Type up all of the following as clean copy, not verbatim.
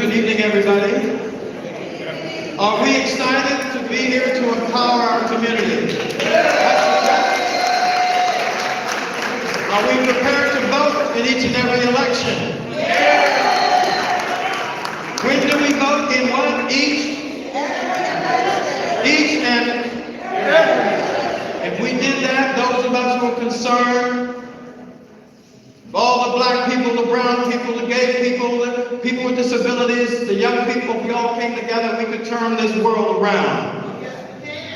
Good evening, everybody. Are we excited to be here to empower our community? Are we prepared to vote in each and every election? When do we vote? In what? Each and every. If we did that, those of us who are concerned, all the black people, the brown people, the gay people, the people with disabilities, the young people, if we all came together, we could turn this world around.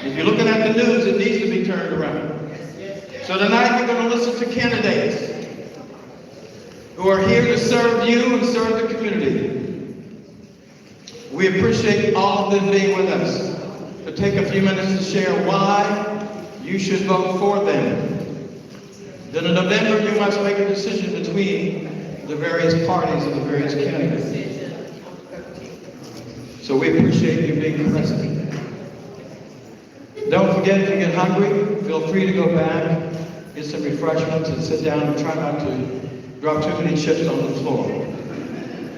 If you're looking at the news, it needs to be turned around. So tonight we're going to listen to candidates who are here to serve you and serve the community. We appreciate all of them being with us. To take a few minutes to share why you should vote for them. Then in November, you must make a decision between the various parties and the various candidates. So we appreciate you being present. Don't forget, if you get hungry, feel free to go back, get some refreshments, and sit down and try not to drop too many chips on the floor.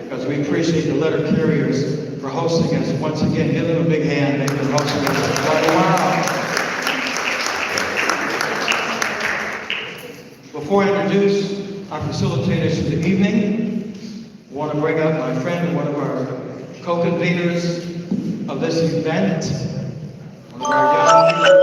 Because we appreciate the letter carriers for hosting us once again. Give them a big hand. They've been hosting us for quite a while. Before I introduce our facilitators for the evening, I want to bring up my friend and one of our co-conveners of this event, one of our young people.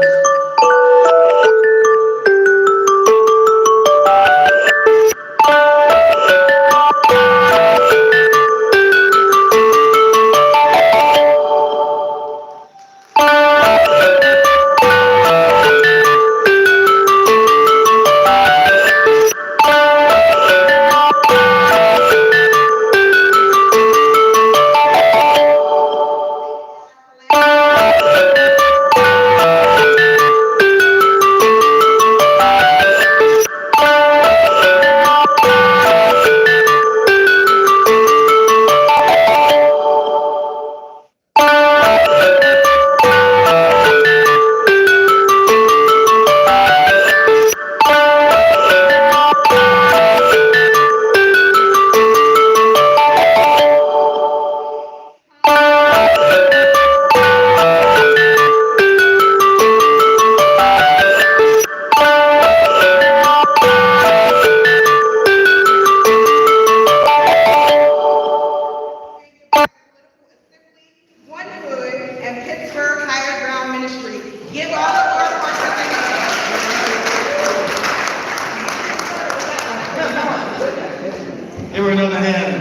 Give her another hand.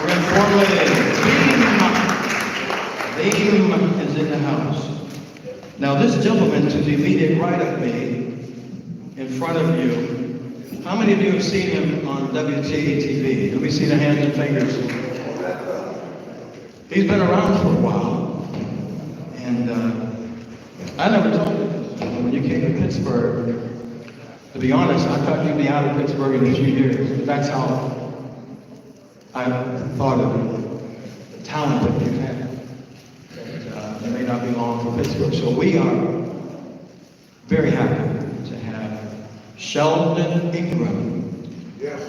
We're in Beam is in the house. Now this gentleman to the immediate right of me, in front of you, how many of you have seen him on WTATV? Let me see the hands and fingers. He's been around for a while. And I never told you this when you came to Pittsburgh. To be honest, I thought you'd be out of Pittsburgh in a few years. That's how I thought of the talent that you have. It may not be long for Pittsburgh. So we are very happy to have Sheldon Ingram. Yes.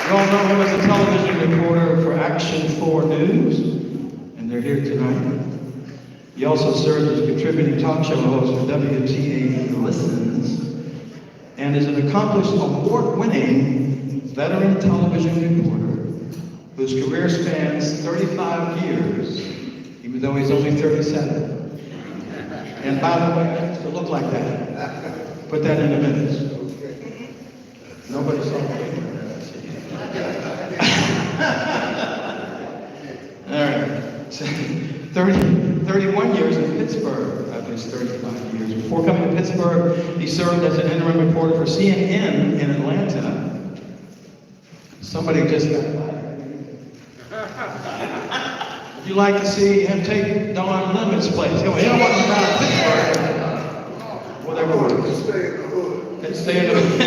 You all know him as a television reporter for Action 4 News, and they're here tonight. He also serves as a contributing talk show host for WTA Listens, and is an accomplished award-winning veteran television reporter whose career spans 35 years, even though he's only 37. And by the way, I used to look like that. Put that in the minutes. Nobody saw me. All right. 31 years in Pittsburgh, at least 35 years. Before coming to Pittsburgh, he served as an interim reporter for CNN in Atlanta. Somebody just got fired. Would you like to see him take Don Lemon's place? He wasn't around Pittsburgh. Whatever works. Stay in the hood. Stay in the hood.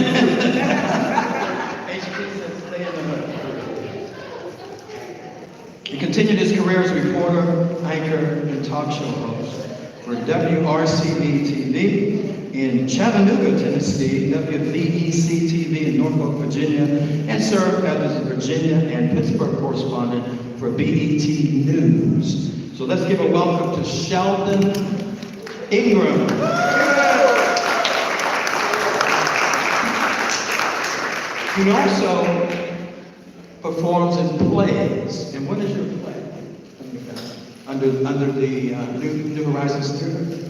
HQ said stay in the hood. He continued his career as a reporter, anchor, and talk show host for WRCB TV, in Chattanooga, Tennessee, WVEC-TV in Norfolk, Virginia, and served as a Virginia and Pittsburgh correspondent for BET News. So let's give a welcome to Sheldon Ingram. He also performs in plays. And what is your play? Under the New Horizons Theater?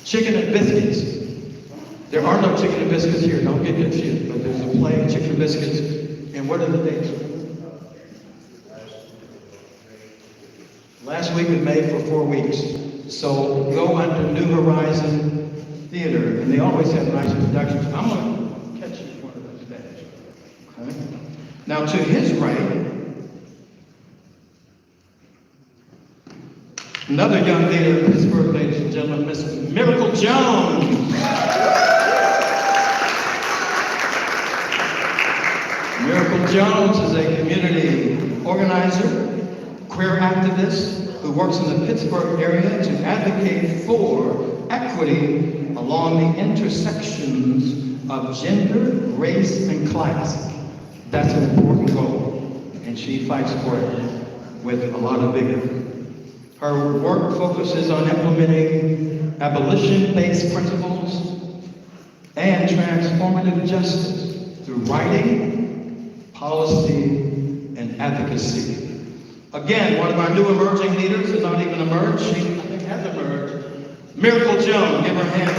Chicken and Biscuits. There are no Chicken and Biscuits here, don't get confused, but there's a play, Chicken and Biscuits. And what are the dates? Last week in May for 4 weeks. So go under New Horizon Theater, and they always have nice productions. I'm going to catch you one of those days. Okay? Now to his right, another young leader in Pittsburgh, ladies and gentlemen, Miss Miracle Jones. Miracle Jones is a community organizer, queer activist who works in the Pittsburgh area to advocate for equity along the intersections of gender, race, and class. That's an important goal, and she fights for it with a lot of vigor. Her work focuses on implementing abolition-based principles and transformative justice through writing, policy, and advocacy. Again, one of our new emerging leaders is not even emerged, she I think has emerged. Miracle Jones, give her a hand.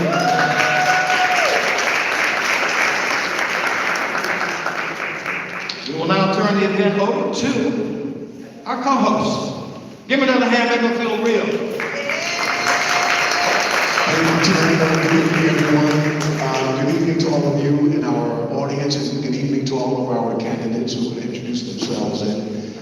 We will now turn the event over to our co-hosts. Give me another hand, make them feel real. Good evening, everyone. Good evening to all of you in our audience, and good evening to all of our candidates who will introduce themselves, and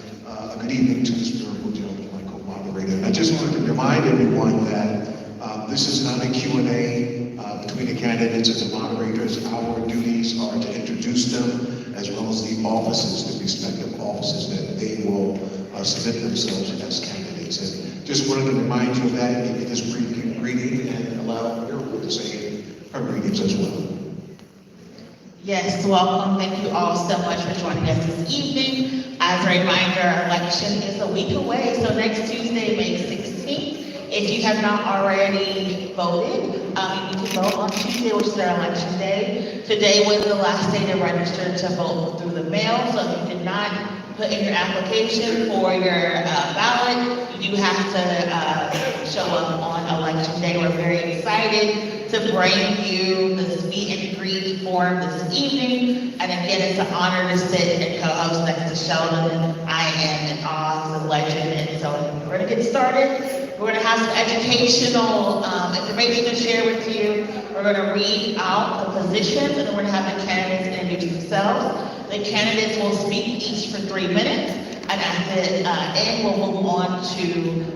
good evening to this Miracle Jones, my co-moderator. I just wanted to remind everyone that this is not a Q&A between the candidates and the moderators. Our duties are to introduce them, as well as the offices, the respective offices that they will submit themselves as candidates. And just wanted to remind you of that, give you this brief greeting, and allow Miracle to say her greetings as well. Yes, welcome. Thank you all so much for joining us this evening. As a reminder, our election is a week away, so next Tuesday, May 16th. If you have not already voted, you need to vote on Tuesday, which is our election day. Today was the last day to register to vote through the mail, so if you did not put in your application for your ballot, you do have to show up on election day. We're very excited to bring you this meet and greet forum this evening. And again, it's an honor to sit and co-host next to Sheldon. I am in awe, he's a legend. And so we're gonna get started. We're gonna have some educational information to share with you. We're gonna read out the positions, and then we're gonna have the candidates introduce themselves. The candidates will speak each for 3 minutes, and at the end, we'll move on to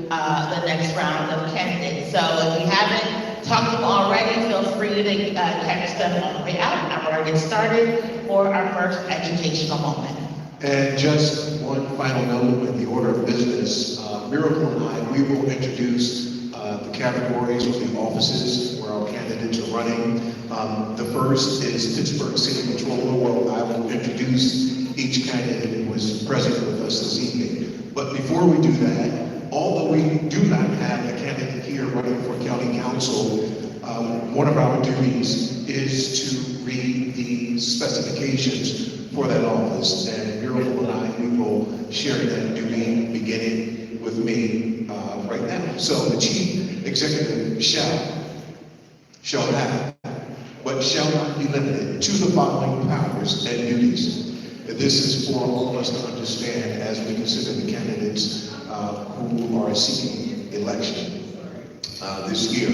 the next round of candidates. So if you haven't talked to them already, feel free to catch them on the way out. And we're gonna get started for our first educational moment. And just one final note in the order of business, Miracle and I, we will introduce the categories or the offices where our candidates are running. The first is Pittsburgh City Controller, where I will introduce each candidate who is present with us this evening. But before we do that, although we do not have a candidate here running for county council, one of our duties is to read the specifications for that office. And Miracle and I, we will share that duty beginning with me right now. So the chief executive shall have, but shall not be limited to the following powers and duties. This is for all of us to understand as we consider the candidates who are seeking election this year.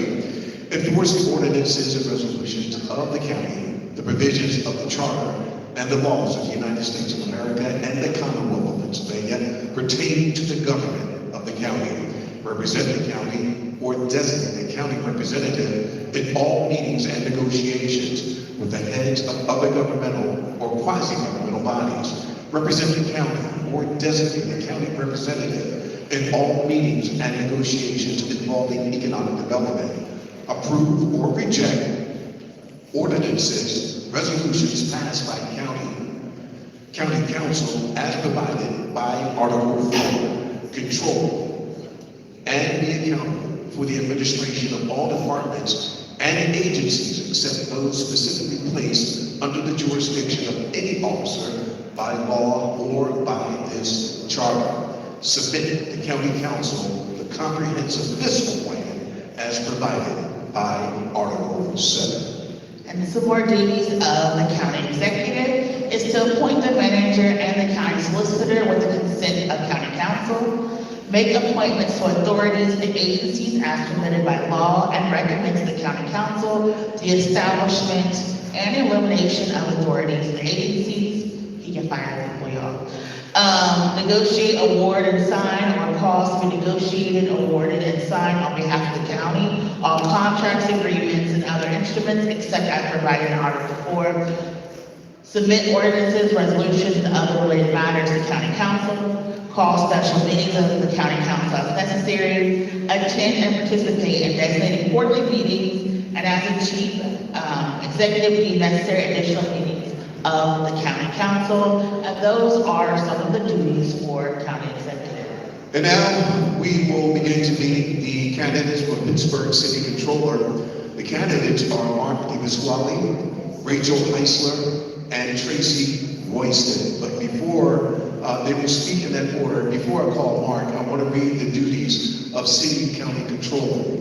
Enforce the ordinances and resolutions of the county, the provisions of the charter and the laws of the United States of America and the Commonwealth of Pennsylvania pertaining to the government of the county. Represent the county or designate a county representative in all meetings and negotiations with the heads of other governmental or quasi-governmental bodies. Represent the county or designate a county representative in all meetings and negotiations involving economic development. approve or reject ordinances, resolutions passed by county council as provided by Article 4, control, and be accountable for the administration of all departments and agencies except those specifically placed under the jurisdiction of any officer by law or by this charter. Submit to county council the comprehensive fiscal plan as provided by Article 7. And some more duties of the county executive is to appoint the manager and the county solicitor with the consent of county council, make appointments to authorities and agencies as permitted by law, and recommend to the county council the establishment and elimination of authorities and agencies. He can fire people, y'all. Negotiate, award, and sign all costs to be negotiated, awarded, and signed on behalf of the county, all contracts, agreements, and other instruments except as provided in Article 4. Submit ordinances, resolutions, and other related matters to county council. Call special meetings of the county council as necessary. Attend and participate in designated quarterly meetings, and as a chief executive, deem necessary additional meetings of the county council. And those are some of the duties for county executive. And now we will begin to meet the candidates for Pittsburgh City Controller. The candidates are Mark Eviswali, Rachel Heisler, and Tracy Royston. But before they will speak in that order, before I call Mark, I want to read the duties of City and County Controller.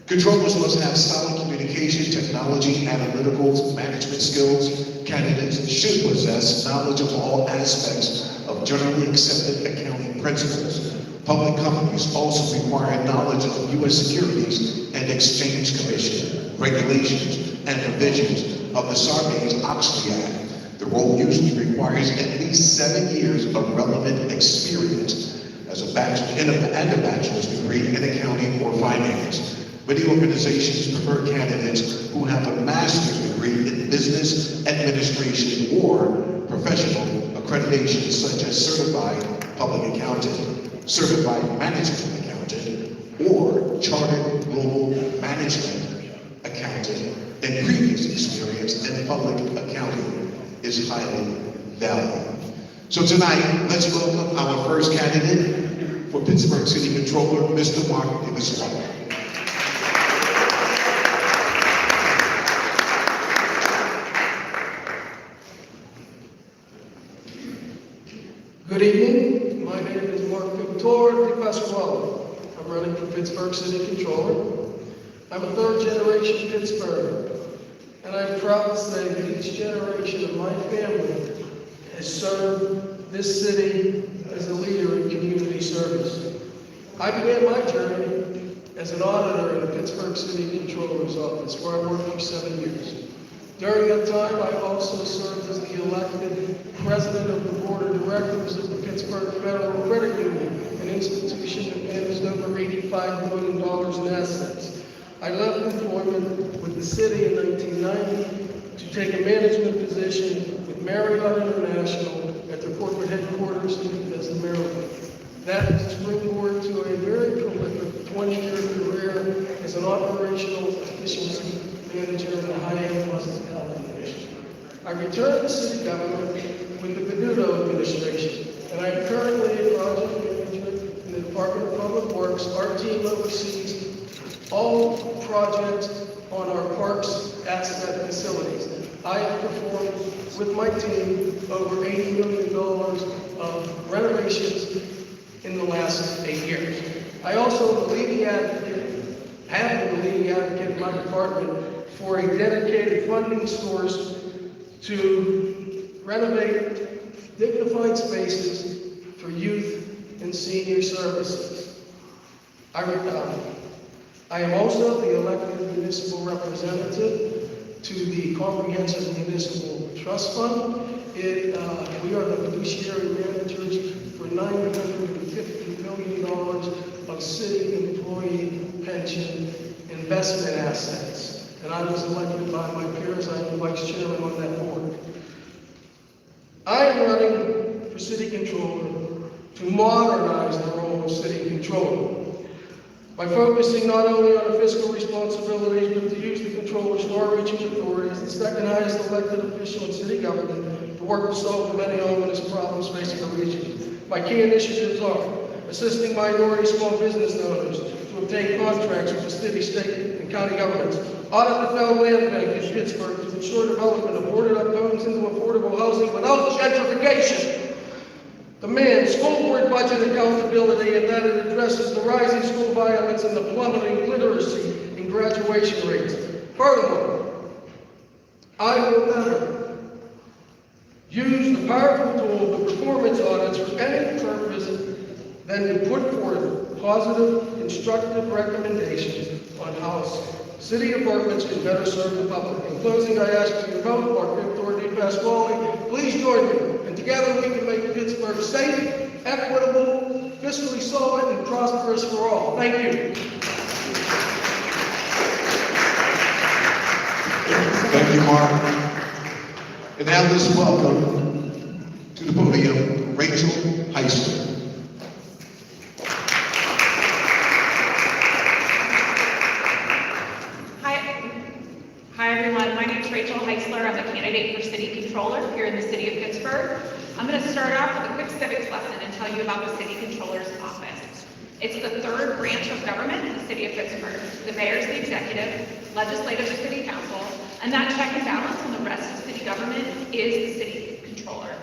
Controllers must have solid communication, technology, analytical, management skills. Candidates should possess knowledge of all aspects of generally accepted accounting principles. Public companies also require knowledge of U.S. Securities and Exchange Commission regulations and provisions of the Sarbanes-Oxley Act. The role usually requires at least 7 years of relevant experience as a bachelor's degree in accounting or finance. Many organizations prefer candidates who have a master's degree in business administration or professional accreditations such as certified public accountant, certified management accountant, or chartered global management accountant, and previous experience in public accounting is highly valued. So tonight, let's welcome our first candidate for Pittsburgh City Controller, Mr. Mark Eviswali. Good evening. My name is Mark Victor de Pasquale. I'm running for Pittsburgh City Controller. I'm a third-generation Pittsburgher, and I'm proud to say that each generation of my family has served this city as a leader in community service. I began my journey as an auditor in the Pittsburgh City Controller's office, where I worked for 7 years. During that time, I also served as the elected president of the board of directors of the Pittsburgh Federal Credit Union, an institution that managed over $85 million in assets. I left employment with the city in 1990 to take a management position with Marriott International at their corporate headquarters in Bethesda, Maryland. That springboard to a very prolific 20-year career as an operational efficiency manager in the high-end hospitality industry. I returned to city government with the Benuto administration, and I am currently a project manager in the Department of Public Works. Our team oversees all projects on our parks asset facilities. I have performed with my team over $80 million of renovations in the last 8 years. I also have been the leading advocate in my department for a dedicated funding source to renovate dignified spaces for youth and senior services. I am also the elected municipal representative to the Comprehensive Municipal Trust Fund. We are the fiduciary managers for $950 million of city employee pension investment assets. And I was elected by my peers. I am the vice chairman on that board. I am running for city controller to modernize the role of city controller. by focusing not only on the fiscal responsibilities, but to use the controller's far-reaching authority as the second highest elected official in city government to work to solve the many ominous problems facing the region. My key initiatives are assisting minority small business owners to obtain contracts with the city, state, and county governments, audit the failed land bank in Pittsburgh to ensure development of boarded-up homes into affordable housing without gentrification, demand school board budget accountability and that it addresses the rising school violence and the plummeting literacy and graduation rates. Furthermore, I will never use the powerful tool of the performance audits for any purpose than to put forth positive, constructive recommendations on how city departments can better serve the public. In closing, I ask for your vote for Victor De Pasquale. Please join me, and together we can make Pittsburgh safe, equitable, fiscally solid, and prosperous for all. Thank you. Thank you, Mark. And now let's welcome to the podium Rachel Heisler. Hi everyone, my name is Rachel Heisler. I'm a candidate for City Controller here in the City of Pittsburgh. I'm going to start off with a quick civics lesson and tell you about the City Controller's office. It's the third branch of government in the City of Pittsburgh. The mayor is the executive, legislative is City Council, and that check and balance on the rest of city government is the City Controller.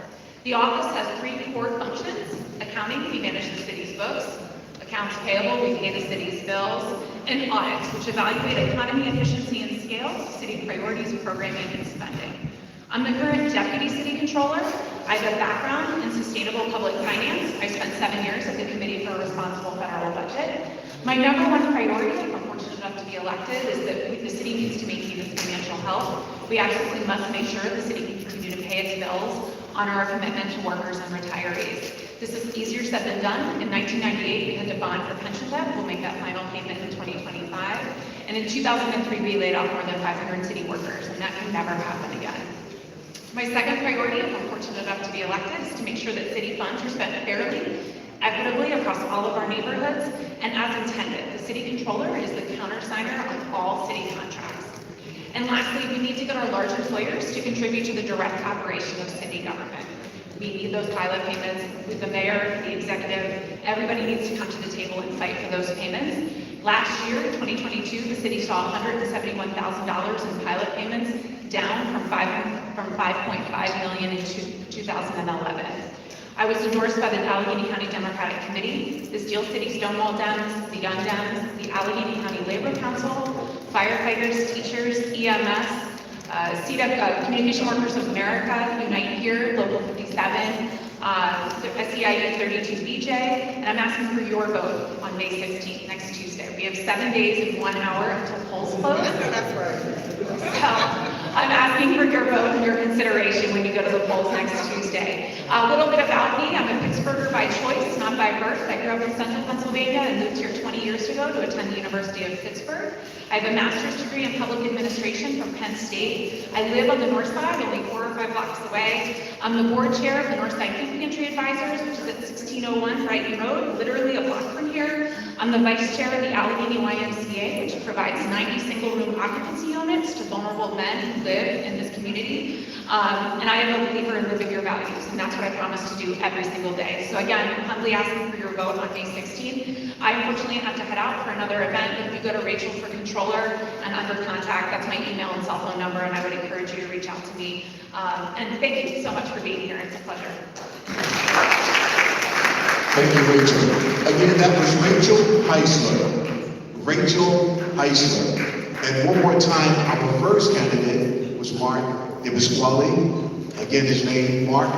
The office has three core functions: accounting, we manage the city's books; accounts payable, we pay the city's bills; and audits, which evaluate economy, efficiency, and scale, city priorities, programming, and spending. I'm the current Deputy City Controller. I have a background in sustainable public finance. I spent 7 years at the Committee for a Responsible Federal Budget. My number one priority, if I'm fortunate enough to be elected, is that the city needs to maintain its financial health. We absolutely must make sure the city can continue to pay its bills, honor our commitment to workers and retirees. This is easier said than done. In 1998, we had to bond for pension debt. We'll make that final payment in 2025. And in 2003, we laid off more than 500 city workers, and that can never happen again. My second priority, if I'm fortunate enough to be elected, is to make sure that city funds are spent fairly, equitably across all of our neighborhoods, and as intended. The city controller is the countersigner on all city contracts. And lastly, we need to get our large employers to contribute to the direct operation of city government. We need those pilot payments with the mayor, the executive. Everybody needs to come to the table and fight for those payments. Last year, in 2022, the city saw $171,000 in pilot payments, down from 5.5 million in 2011. I was endorsed by the Allegheny County Democratic Committee, the Steel City Stonewall Dems, the Young Dems, the Allegheny County Labor Council, firefighters, teachers, EMS, CDEP, Communication Workers of America, Unite Here, Local 57, the SEIU 32BJ, and I'm asking for your vote on May 16th, next Tuesday. We have 7 days and 1 hour until polls close. That's right. So I'm asking for your vote and your consideration when you go to the polls next Tuesday. A little bit about me: I'm a Pittsburgher by choice, not by birth. I grew up in Central Pennsylvania and moved here 20 years ago to attend the University of Pittsburgh. I have a master's degree in public administration from Penn State. I live on the north side, only 4 or 5 blocks away. I'm the board chair of the Northside Food Pantry Advisors, which is at 1601 Brighton Road, literally a block from here. I'm the vice chair of the Allegheny YMCA, which provides 90 single-room occupancy units to vulnerable men who live in this community. And I am a believer in living your values, and that's what I promise to do every single day. So again, I'm humbly asking for your vote on May 16th. I unfortunately have to head out for another event, but if you go to Rachel for Controller and under contact, that's my email and cell phone number, and I would encourage you to reach out to me. And thank you so much for being here. It's a pleasure. Thank you, Rachel. Again, that was Rachel Heisler. Rachel Heisler. And one more time, our first candidate was Mark De Pasquale. Again, his name, Mark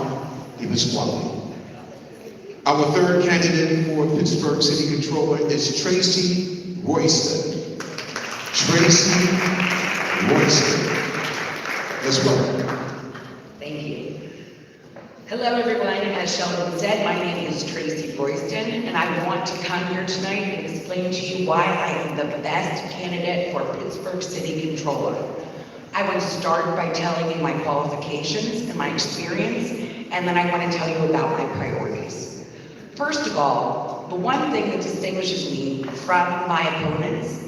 De Pasquale. Our third candidate for Pittsburgh City Controller is Tracy Royston. Tracy Royston. Let's welcome. Thank you. Hello, everyone. As Sheldon said, my name is Tracy Royston, and I want to come here tonight and explain to you why I am the best candidate for Pittsburgh City Controller. I want to start by telling you my qualifications and my experience, and then I want to tell you about my priorities. First of all, The one thing that distinguishes me from my opponents,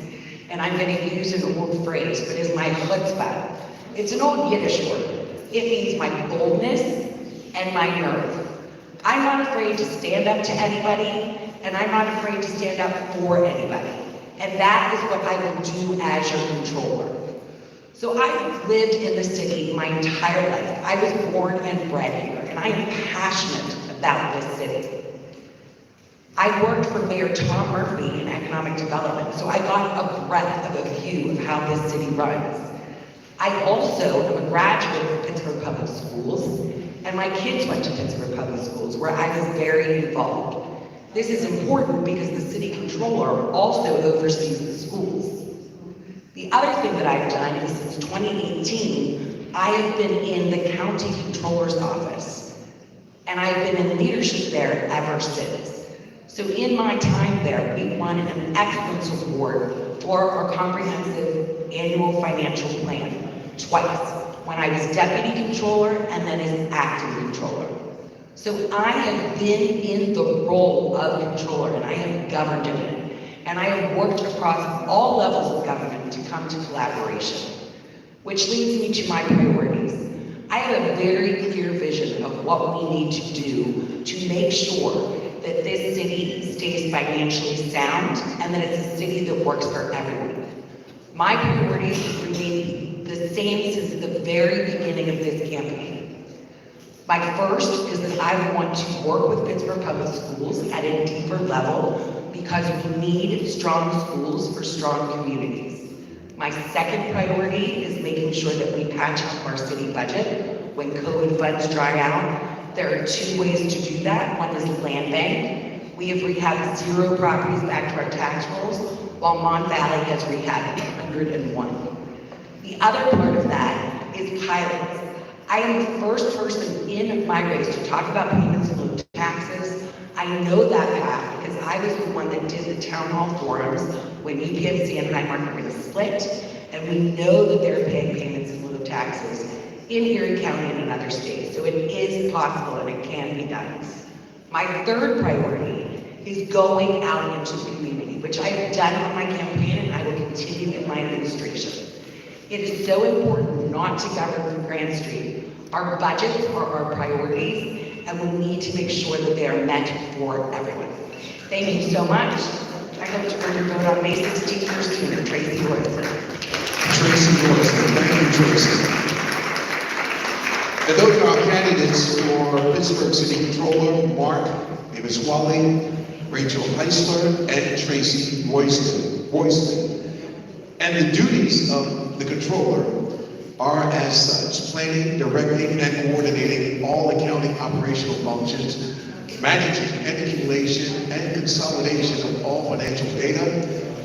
and I'm going to use an old phrase, but is my chutzpah. It's an old Yiddish word. It means my boldness and my nerve. I'm not afraid to stand up to anybody, and I'm not afraid to stand up for anybody. And that is what I will do as your controller. So I've lived in the city my entire life. I was born and bred here, and I am passionate about this city. I worked for Mayor Tom Murphy in economic development, so I got a breadth of a view of how this city runs. I also am a graduate of Pittsburgh Public Schools, and my kids went to Pittsburgh Public Schools, where I was very involved. This is important because the city controller also oversees the schools. The other thing that I've done is since 2018, I have been in the county controller's office, and I've been in leadership there ever since. So in my time there, we won an excellence award for our comprehensive annual financial plan twice, when I was deputy controller and then as acting controller. So I have been in the role of controller, and I have governed in it. And I have worked across all levels of government to come to collaboration. Which leads me to my priorities. I have a very clear vision of what we need to do to make sure that this city stays financially sound and that it's a city that works for everyone. My priorities remain the same since the very beginning of this campaign. My first is that I want to work with Pittsburgh Public Schools at a deeper level because we need strong schools for strong communities. My second priority is making sure that we patch up our city budget when COVID funds dry out. There are two ways to do that. One is land bank. We have rehabbed 0 properties back to our tax rolls, while Mon Valley has rehabbed 101. The other part of that is pilots. I am the first person in my race to talk about payments in lieu of taxes. I know that path because I was the one that did the town hall forums when UPMC and Highmark were going to split, and we know that they're paying payments in lieu of taxes in Erie County and in other states. So it is possible and it can be done. My third priority is going out into the community, which I have done on my campaign and I will continue in my administration. It is so important not to govern from Grand Street. Our budgets are our priorities, and we need to make sure that they are met for everyone. Thank you so much. I hope to earn your vote on May 16th or sooner. Tracy Royson. Tracy Royson, thank you, Tracy. And those are our candidates for Pittsburgh City Controller: Mark Emaswali, Rachel Heisler, and Tracy Royston. And the duties of the controller are as such: planning, directing, and coordinating all accounting operational functions, managing accumulation and consolidation of all financial data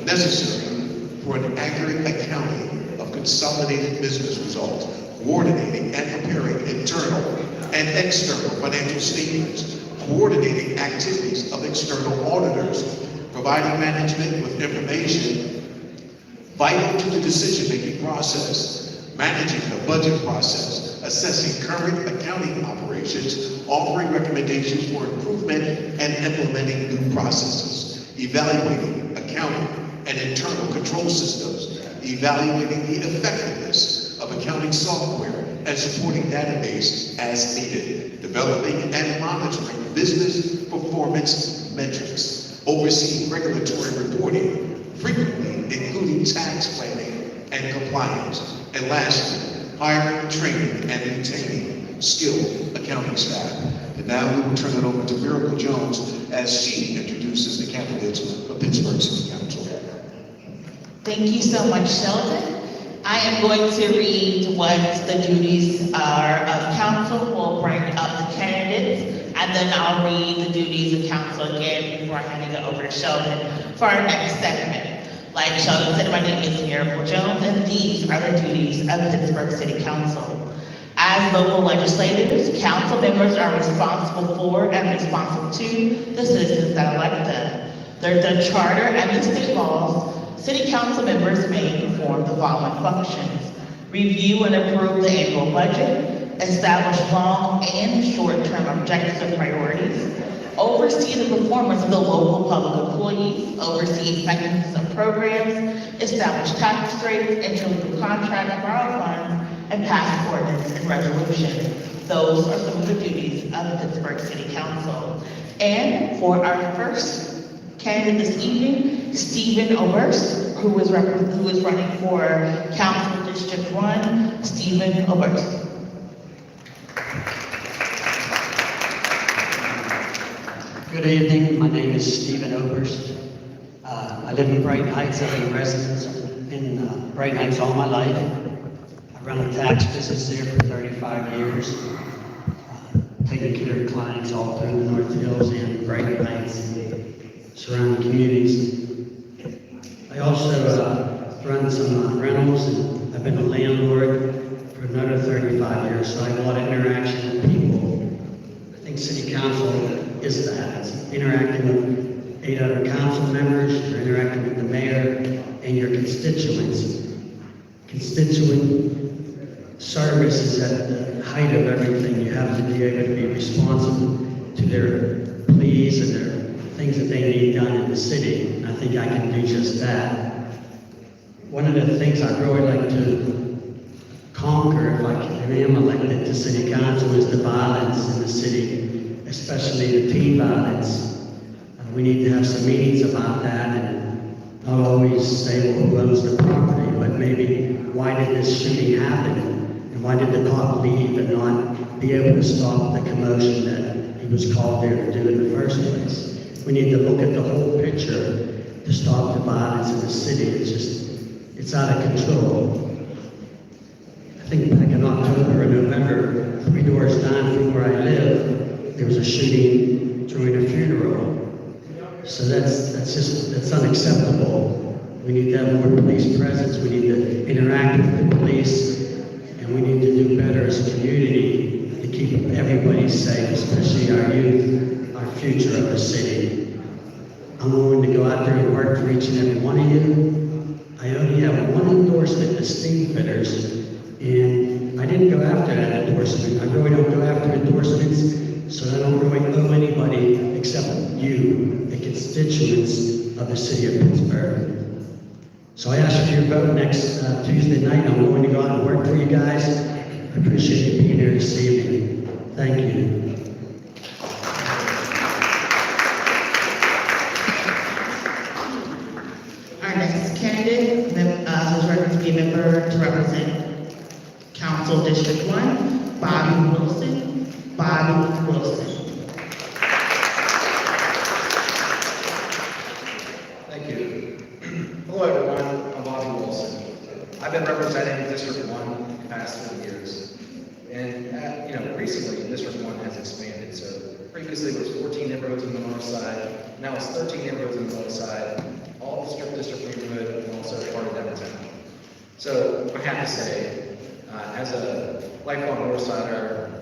necessary for an accurate accounting of consolidated business results, coordinating and preparing internal and external financial statements, coordinating activities of external auditors, providing management with information vital to the decision-making process, managing the budget process, assessing current accounting operations, offering recommendations for improvement, and implementing new processes, evaluating accounting and internal control systems, evaluating the effectiveness of accounting software and supporting database as needed, developing and monitoring business performance metrics, overseeing regulatory reporting, frequently including tax planning and compliance, and lastly, hiring, training, and retaining skilled accounting staff. And now we will turn it over to Ricco Jones as she introduces the candidates for Pittsburgh City Council. Thank you so much, Sheldon. I am going to read what the duties are of council. We'll bring up the candidates, and then I'll read the duties of council again before handing it over to Sheldon for our next segment. Like Sheldon said, my name is Ricco Jones, and these are the duties of Pittsburgh City Council. As local legislators, council members are responsible for and responsible to the citizens that elect them. There's the charter and the state laws. City council members may perform the following functions: review and approve the annual budget, establish long and short-term objectives and priorities, oversee the performance of the local public employees, oversee effectiveness of programs, establish tax rates, enter legal contracts, borrow funds, and pass ordinance and resolutions. Those are some of the duties of the Pittsburgh City Council. And for our first candidate this evening, Stephen Oberst, who is running for Council District 1. Stephen Oberst. Good evening, my name is Stephen Oberst. I live in Brighton Heights. I've been a resident in Brighton Heights all my life. I run a tax business there for 35 years, taking care of clients all through the North Hills and Brighton Heights and surrounding communities. I also run some rentals, and I've been a landlord for another 35 years, so I have a lot of interaction with people. I think City Council is that. It's interacting with 8 other council members, you're interacting with the mayor and your constituents. Constituent service is at the height of everything. You have to be able to be responsive to their pleas and their things that they need done in the city. And I think I can do just that. One of the things I'd really like to conquer if I am elected to City Council is the violence in the city, especially the teen violence. We need to have some meetings about that and not always say, well, who owns the property, but maybe why did this shooting happen? And why did the cop leave and not be able to stop the commotion that he was called there to do in the first place? We need to look at the whole picture to stop the violence in the city. It's out of control. I think back in October and November, 3 doors down from where I live, there was a shooting during a funeral. So that's unacceptable. We need to have more police presence. We need to interact with the police, and we need to do better as a community to keep everybody safe, especially our youth, our future of the city. I'm willing to go out there and work for each and every one of you. I only have one endorsement to Steam Fitters, and I didn't go after that endorsement. I really don't go after endorsements, so I don't really owe anybody except you, the constituents of the city of Pittsburgh. So I ask for your vote next Tuesday night. I'm going to go out and work for you guys. I appreciate you being here this evening. Thank you. Our next candidate, who's ready to be a member to represent Council District 1, Bobby Wilson. Bobby Wilson. Thank you. Hello, everyone. I'm Bobby Wilson. I've been representing District 1 the past 4 years. And, recently, District 1 has expanded. So previously, there was 14 neighborhoods on the north side. Now it's 13 neighborhoods on the north side, all district neighborhood, and also part of downtown. So I have to say, as a lifelong north sider,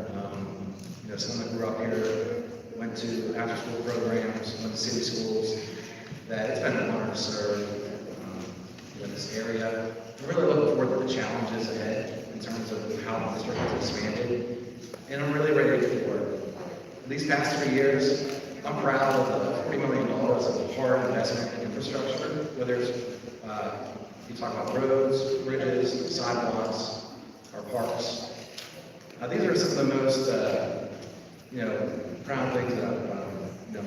someone that grew up here, went to after-school programs, went to city schools, that it's been an honor to serve in this area. I'm really looking forward to the challenges ahead in terms of how the district has expanded, and I'm really ready for it. These past 3 years, I'm proud of the $40 million of hard investment in infrastructure, whether it's, you talk about roads, bridges, sidewalks, or parks. These are some of the most, proud things that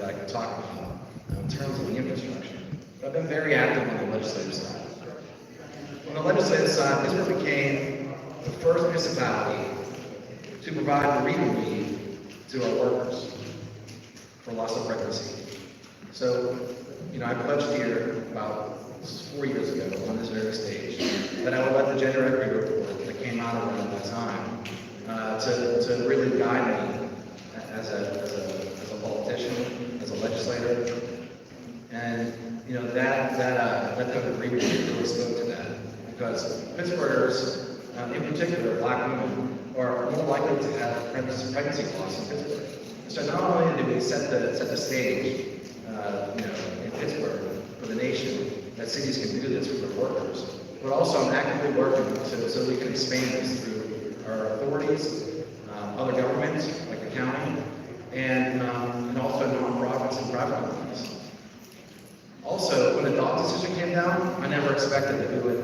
I can talk about in terms of the infrastructure. But I've been very active on the legislative side. On the legislative side, Pittsburgh became the first municipality to provide bereavement leave to our workers for loss of pregnancy. So, I pledged here about 4 years ago on this very stage that I would let the gender equity report that came out around that time to really guide me as a politician, as a legislator. And, that code of agreement really spoke to that, because Pittsburghers, in particular, Black women, are more likely to have pregnancy loss in Pittsburgh. So not only did we set the stage, in Pittsburgh for the nation, that cities can do this for their workers, but also I'm actively working so we can expand this through our authorities, other governments, like the county, and also nonprofits and private companies. Also, when the dog decision came down, I never expected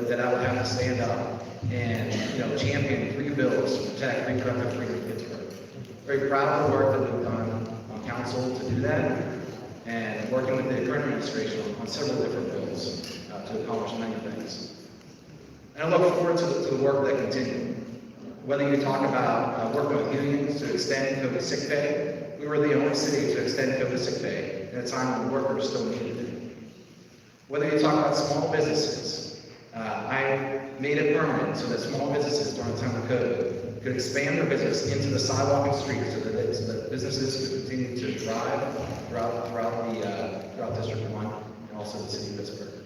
that I would have to stand up and champion 3 bills to protect reproductive freedom in Pittsburgh. Very proud of the work that we've done on council to do that, and working with the current administration on several different bills to accomplish many things. And I look forward to the work that continues. Whether you talk about working with unions to extend COVID sick pay, we were the only city to extend COVID sick pay at a time when workers still needed it. Whether you talk about small businesses, I made it permanent so that small businesses during the time of COVID could expand their business into the sidewalk and streets so that businesses could continue to thrive throughout District 1 and also the city of Pittsburgh.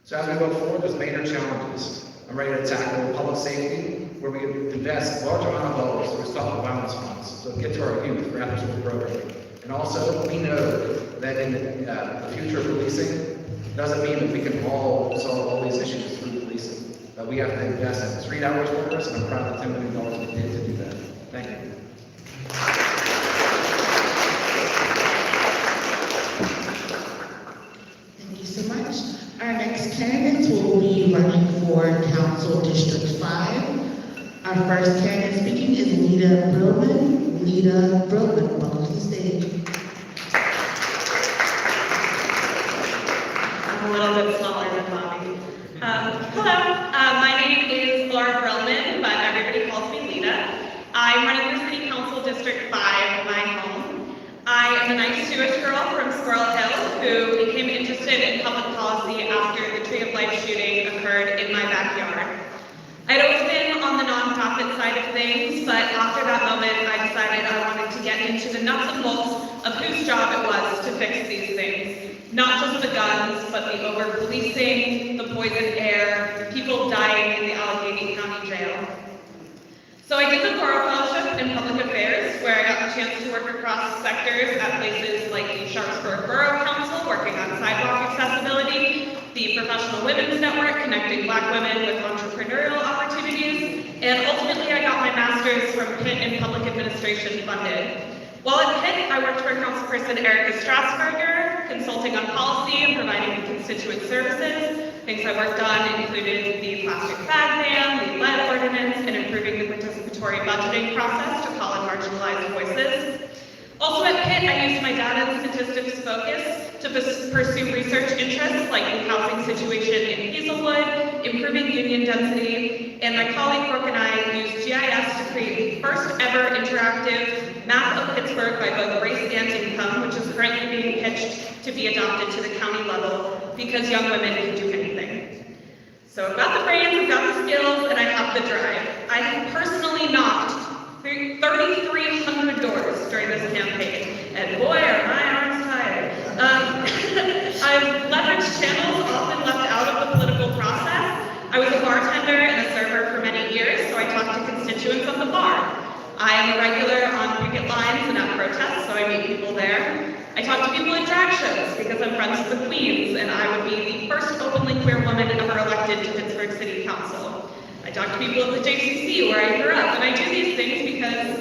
So as we look forward, there's major challenges. I'm ready to tackle public safety, where we invest large amount of dollars to stop the violence funds, so get to our youth for after-school programming. And also, we know that in the future of policing doesn't mean that we can all solve all these issues through policing. But we have to invest in street hours workers, and I'm proud of the $10 million we did to do that. Thank you. Thank you so much. Our next candidates will be running for Council District 5. Our first candidate speaking is Lita Brillman. Lita Brillman, welcome to the stage. I'm a little bit smaller than Bobby. Hello, my name is Laura Brillman, but everybody calls me Lita. I'm running for City Council District 5, my home. I am a nice Jewish girl from Squirrel Hill who became interested in public policy after the Tree of Life shooting occurred in my backyard. I'd always been on the nonprofit side of things, but after that moment, I decided I wanted to get into the nuts and bolts of whose job it was to fix these things. Not just the guns, but the over-policing, the poisoned air, the people dying in the Allegheny County Jail. So I did the Borough Fellowship in Public Affairs, where I got the chance to work across sectors at places like the Sharpsburg Borough Council, working on sidewalk accessibility, the Professional Women's Network, connecting Black women with entrepreneurial opportunities, and ultimately I got my master's from Pitt in Public Administration funded. While at Pitt, I worked for Councilperson Erica Strasburger, consulting on policy and providing constituent services. Things I worked on included the plastic bag ban, the lead ordinance, and improving the participatory budgeting process to call in marginalized voices. Also at Pitt, I used my data and statistics focus to pursue research interests like the housing situation in Hazelwood, improving union density, and my colleague Brooke and I used GIS to create the first ever interactive map of Pittsburgh by both race and income, which is currently being pitched to be adopted to the county level because young women can do anything. So I've got the brains, I've got the skills, and I have the drive. I have personally knocked 3,300 doors during this campaign, and boy, are my arms tired. I've leveraged channels often left out of the political process. I was a bartender and a server for many years, so I talked to constituents at the bar. I am a regular on picket lines and at protests, so I meet people there. I talk to people at drag shows because I'm friends with the queens, and I would be the first openly queer woman ever elected to Pittsburgh City Council. I talk to people at the JCC where I grew up, and I do these things because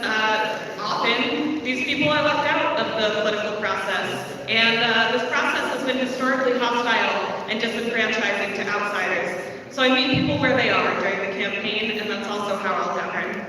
often these people are left out of the political process, and this process has been historically hostile and disenfranchising to outsiders. So I meet people where they are during the campaign, and that's also how I'll govern.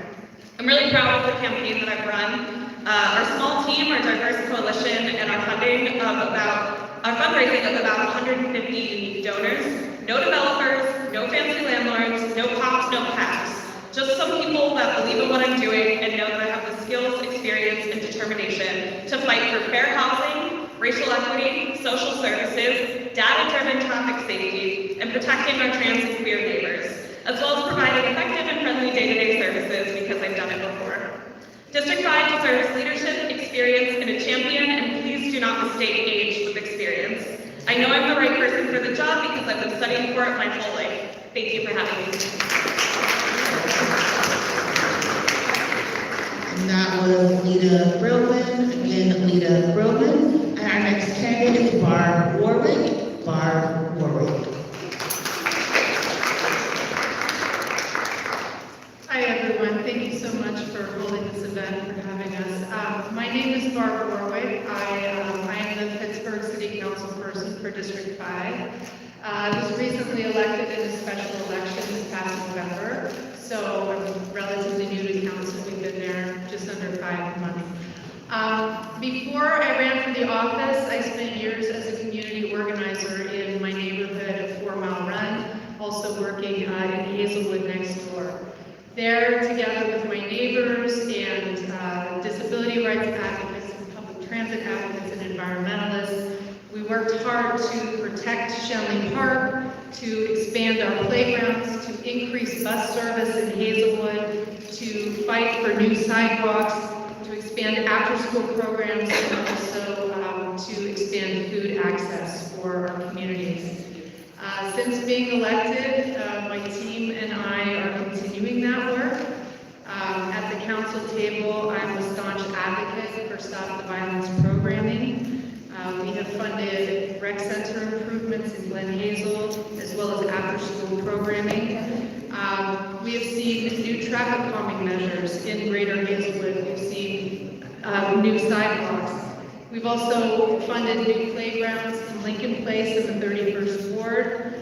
I'm really proud of the campaign that I've run. Our small team, our diverse coalition, and our fundraising of about 150 unique donors. No developers, no fancy landlords, no cops, no PACs. Just some people that believe in what I'm doing and know that I have the skills, experience, and determination to fight for fair housing, racial equity, social services, data-driven traffic safety, and protecting our trans and queer neighbors, as well as providing effective and friendly day-to-day services because I've done it before. District 5 deserves leadership, experience, and a champion, and please do not mistake age with experience. I know I'm the right person for the job because I've been studying for it my whole life. Thank you for having me. And that was Lita Brillman, again, Lita Brillman. And our next candidate is Barb Warwick. Barb Warwick. Hi everyone, thank you so much for holding this event. name is Barb Warwick. I am the Pittsburgh City Council person for District 5. I was recently elected in a special election this past November, so I'm relatively new to council. We've been there just under 5 months. Before I ran for the office, I spent years as a community organizer in my neighborhood of 4 Mile Run, also working in Hazelwood next door. There, together with my neighbors and disability rights advocates and public transit advocates and environmentalists, we worked hard to protect Shenley Park, to expand our playgrounds, to increase bus service in Hazelwood, to fight for new sidewalks, to expand after-school programs, and also to expand food access for our communities. Since being elected, my team and I are continuing that work. At the council table, I'm a staunch advocate for Stop the Violence programming. We have funded rec center improvements in Glen Hazel, as well as after-school programming. We have seen new traffic calming measures in Greater Hazelwood. We've seen new sidewalks. We've also funded new playgrounds in Lincoln Place in the 31st Ward.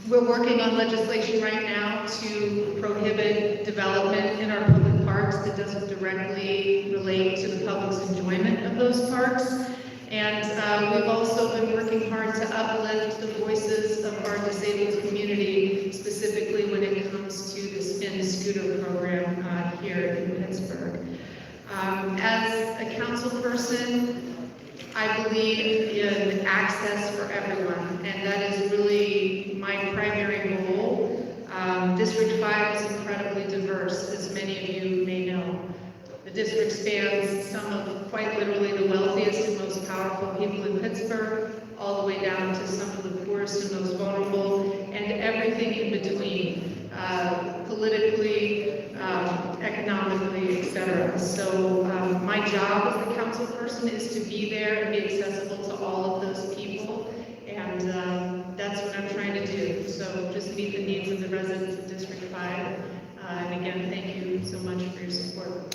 We're working on legislation right now to prohibit development in our public parks that doesn't directly relate to the public's enjoyment of those parks. And we've also been working hard to uplift the voices of our disabled community, specifically when it comes to the Spin Scooter program here in Pittsburgh. As a council person, I believe in access for everyone, and that is really my primary goal. District 5 is incredibly diverse, as many of you may know. The district spans some of quite literally the wealthiest and most powerful people in Pittsburgh, all the way down to some of the poorest and most vulnerable, and everything in between, politically, economically, etc. So my job as the council person is to be there and be accessible to all of those people, and that's what I'm trying to do. So just meet the needs of the residents of District 5. And again, thank you so much for your support.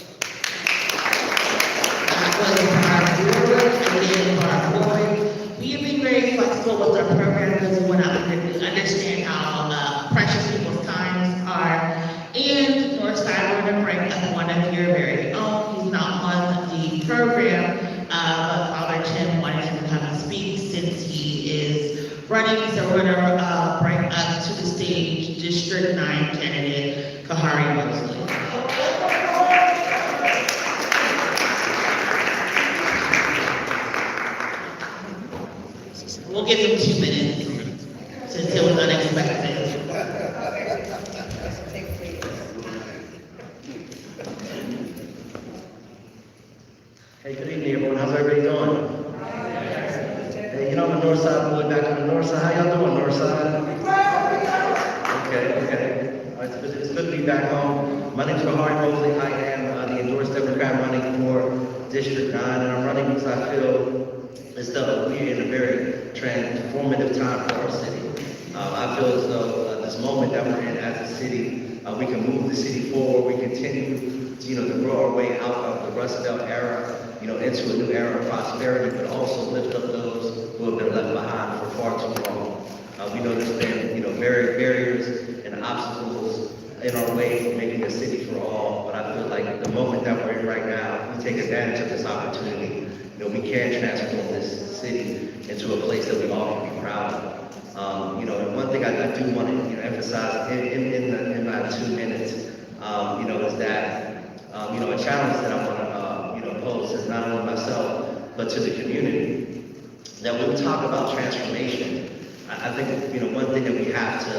We have been very flexible with our program because we want to understand how precious people's times are. And Northside, we're going to bring up one of your very own. He's not on the program, but Father Tim wanted him to come and speak since he is running. So we're going to bring up to the stage District 9 candidate Kahari Mosley. We'll give him 2 minutes, since it was unexpected. Hey, good evening, everyone. How's everybody doing? Hey, you know, I'm a Northside boy back on the Northside. How y'all doing, Northside? Okay. It's good to be back home. My name is Kahari Mosley. I am the endorsed Democrat running for District 9, and I'm running because I feel as though we're in a very transformative time for our city. I feel as though this moment that we're in as a city, we can move the city forward. We continue, to grow our way out of the Rust Belt era, into a new era of prosperity, but also lift up those who have been left behind for far too long. We know there's been, barriers and obstacles in our way of making a city for all, but I feel like the moment that we're in right now, if we take advantage of this opportunity, we can transform this city into a place that we all can be proud of. And one thing I do want to emphasize in my 2 minutes, is that a challenge that I want to pose is not only myself but to the community. That when we talk about transformation, I think one thing that we have to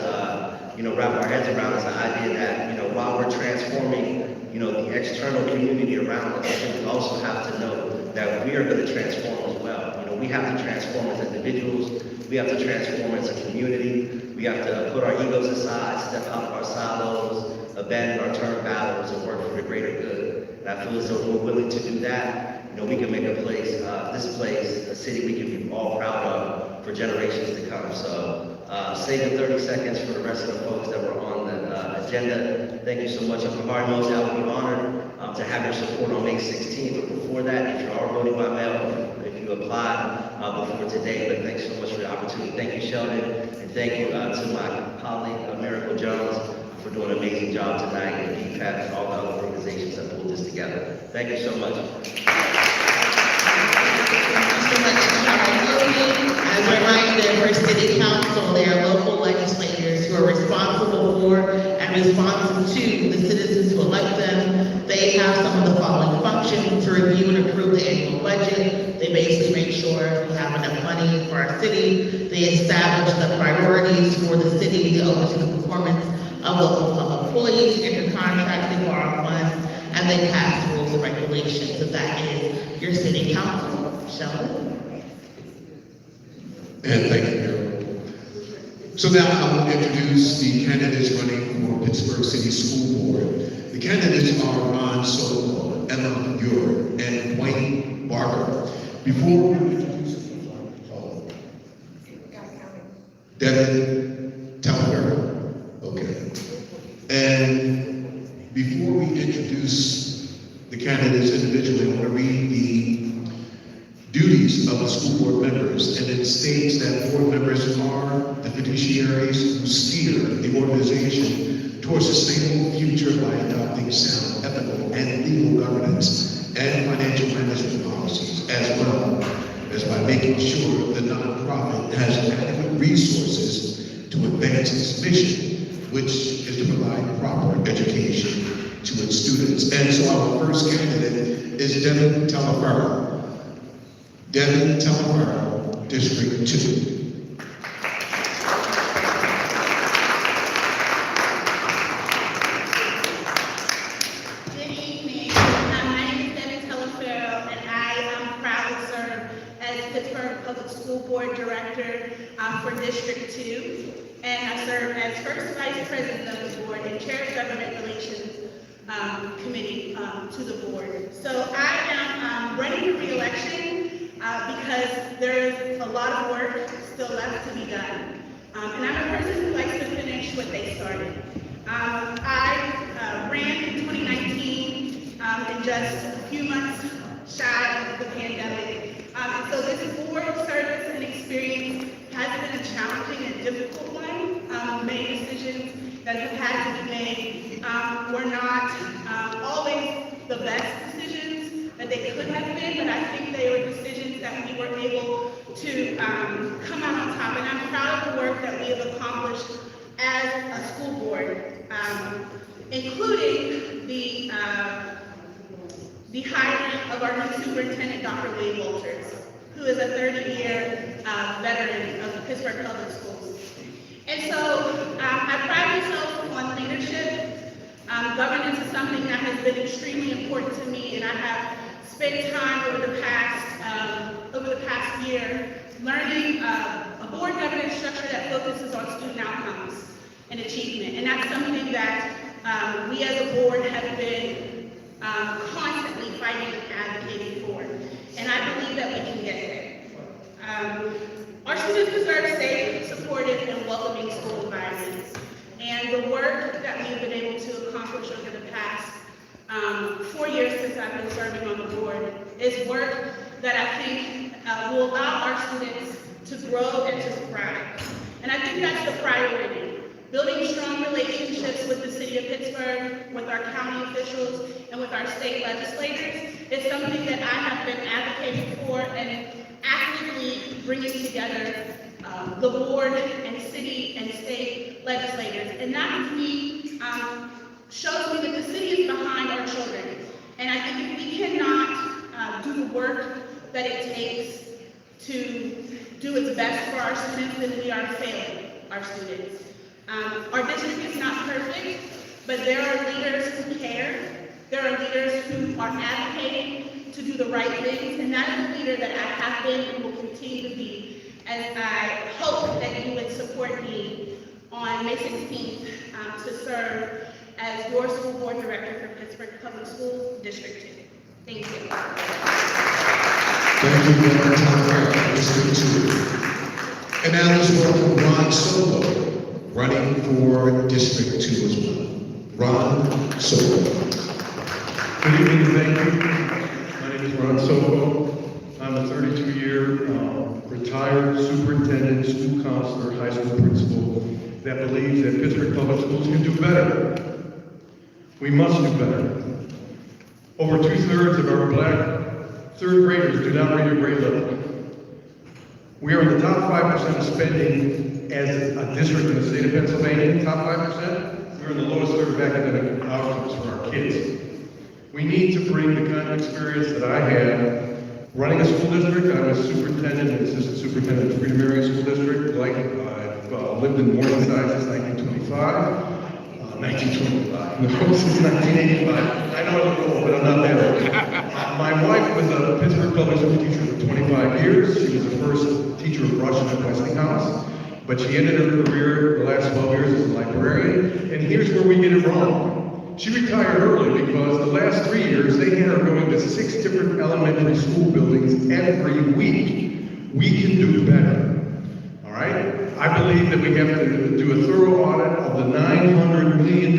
wrap our heads around is the idea that while we're transforming the external community around us, I think we also have to know that we are going to transform as well. We have to transform as individuals. We have to transform as a community. We have to put our egos aside, step out of our silos, abandon our term battles, and work for the greater good. And I feel as though we're willing to do that. We can make a place, this place, a city we can be all proud of for generations to come. So save the 30 seconds for the rest of the folks that were on the agenda. Thank you so much. I'm Kahari Mosley. I would be honored to have your support on May 16th. But before that, if you are voting by mail, if you apply before today, but thanks so much for the opportunity. Thank you, Sheldon, and thank you to my colleague, Miracle Jones, for doing an amazing job tonight, and DPAP and all the other organizations that pulled this together. Thank you so much. As a reminder for City Council, there are local legislators who are responsible for and responsive to the citizens who elect them. They have some of the following functions: to review and approve the annual budget. They basically make sure we have enough money for our city. They establish the priorities for the city. They oversee the performance of local employees, enter contracts, they borrow funds, and they pass rules and regulations. So that is your City Council. Sheldon? And thank you, Miracle. So now I will introduce the candidates running for Pittsburgh City School Board. The candidates are Ron Solo, Emma Muir, and Wayne Barber. Before we introduce Devin Talbert. Okay. And before we introduce the candidates individually, I want to read the duties of the school board members, and it states that board members are the fiduciaries who steer the organization towards a sustainable future by adopting sound, ethical, and legal governance and financial management policies, as well as by making sure the nonprofit has adequate resources to advance its mission, which is to provide proper education to its students. And so our first candidate is Devin Talbert. Devin Talbert, District 2. Good evening. My name is Devin Telefero, and I am proud to serve as Pittsburgh Public School Board Director for District 2. And I serve as first Vice President of the board and Chair of Government Relations Committee to the board. So I am running for re-election because there's a lot of work still left to be done. And I'm a person who likes to finish what they started. I ran in 2019 in just a few months shy of the pandemic. So this board service and experience has been a challenging and difficult one. Many decisions that have had to be made were not always the best decisions that they could have been, but I think they were decisions that we were able to come out on top. And I'm proud of the work that we have accomplished as a school board, including the hiring of our new superintendent, Dr. Wade Walters, who is a 30-year veteran of the Pittsburgh Public Schools. And so I pride myself on leadership. Governance is something that has been extremely important to me, and I have spent time over the past year learning a board governance structure that focuses on student outcomes and achievement. And that's something that we as a board have been constantly fighting and advocating for. And I believe that we can get there. Our students deserve safe, supportive, and welcoming school environments. And the work that we've been able to accomplish over the past 4 years since I've been serving on the board is work that I think will allow our students to grow and to thrive. And I think that's the priority. Building strong relationships with the city of Pittsburgh, with our county officials, and with our state legislators is something that I have been advocating for and actively bringing together the board and city and state legislators. And that to me shows me that the city is behind our children. And I think if we cannot do the work that it takes to do its best for our students, then we are failing our students. Our district is not perfect, but there are leaders who care. There are leaders who are advocating to do the right things, and that is the leader that I have been and will continue to be. And I hope that you would support me on May 16th to serve as your school board director for Pittsburgh Public Schools, District 2. Thank you. Thank you, Devin Talbert, District 2. And now let's welcome Ron Solo, running for District 2 as well. Ron Solo. Good evening, and thank you. My name is Ron Soko. I'm a 32-year retired superintendent, school counselor, high school principal that believes that Pittsburgh Public Schools can do better. We must do better. Over 2/3 of our black third graders do not read a grade level. We are in the top 5% of spending as a district in the state of Pennsylvania, top 5%. We're in the lowest third of academic outcomes for our kids. We need to bring the kind of experience that I had running a school district. I'm a superintendent and assistant superintendent of Freedom Area School District. I've lived in Morningside since 1925. 1925. No, since 1985. I know it's old, but I'm not that old. My wife was a Pittsburgh public school teacher for 25 years. She was the first teacher of Russian at Westinghouse. But she ended her career the last 12 years as a librarian. And here's where we get it wrong. She retired early because the last 3 years they had her going to 6 different elementary school buildings every week. We can do better. All right? I believe that we have to do a thorough audit of the $900 million